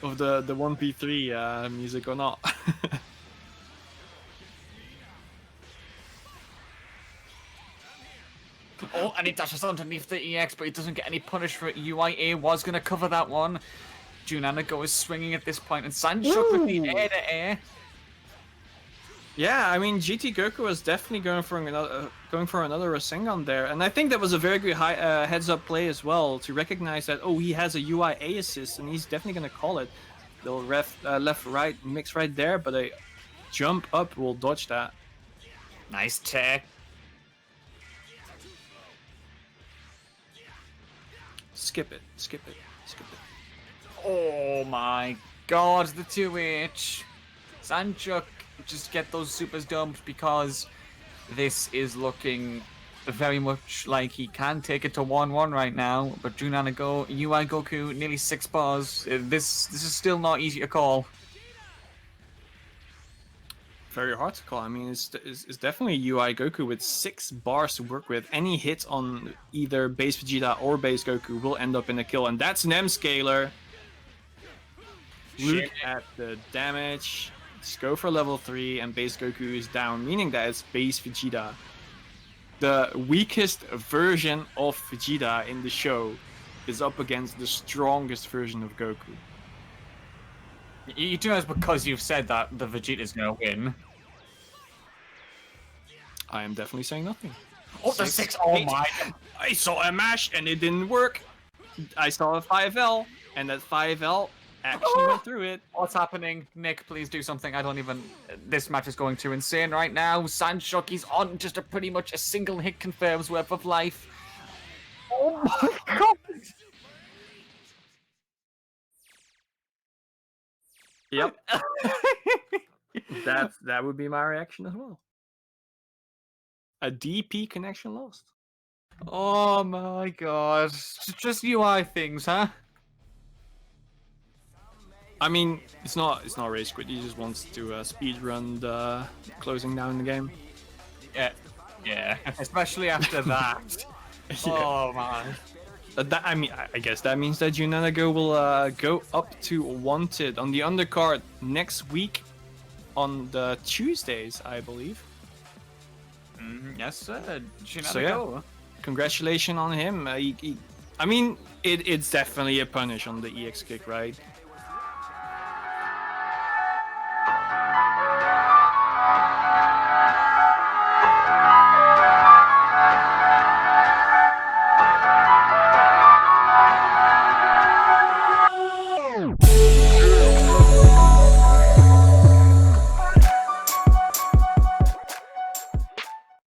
A: of the 1v3 music or not?
B: Oh, and he dashes underneath the EX, but he doesn't get any punish for it. UIA was going to cover that one. Junanago is swinging at this point, and Sanchuk with the air to air.
A: Yeah, I mean, GT Goku was definitely going for another Rasengan there, and I think that was a very good heads-up play as well to recognize that he has a UIA assist, and he's definitely gonna call it. They'll left-right mix right there, but a jump up will dodge that.
B: Nice tech.
A: Skip it, skip it, skip it.
B: Oh my god, the 2H. Sanchuk just get those supers dumped because this is looking very much like he can take it to 1-1 right now. But Junanago, UI Goku, nearly 6 bars. This is still not easy to call.
A: very hard to call. I mean, it's definitely UI Goku with 6 bars to work with. Any hit on either base Vegeta or base Goku will end up in a kill, and that's an M scaler. Look at the damage. Just go for level 3, and base Goku is down, meaning that it's base Vegeta. The weakest version of Vegeta in the show is up against the strongest version of Goku.
B: You do know it's because you've said that the Vegeta's gonna win.
A: I am definitely saying nothing.
B: Oh, the 6. Oh my.
A: I saw a mash and it didn't work. I saw a 5L and that 5L actually went through it.
B: What's happening? Nick, please do something. I don't even... This match is going too insane right now. Sanshoki's on just pretty much a single hit confirms Web of Life. Oh my god!
A: Yep. That would be my reaction as well. A DP connection lost.
B: Oh my god. Just UI things, huh?
A: I mean, it's not race quit. He just wants to speed run the closing down the game.
B: Yeah. Especially after that.
A: Yeah.
B: Oh man.
A: I mean, I guess that means that Junanago will go up to Wanted on the undercard next week on the Tuesdays, I believe.
B: Yes, sir.
A: So yeah, congratulations on him. I mean, it's definitely a punish on the EX kick, right?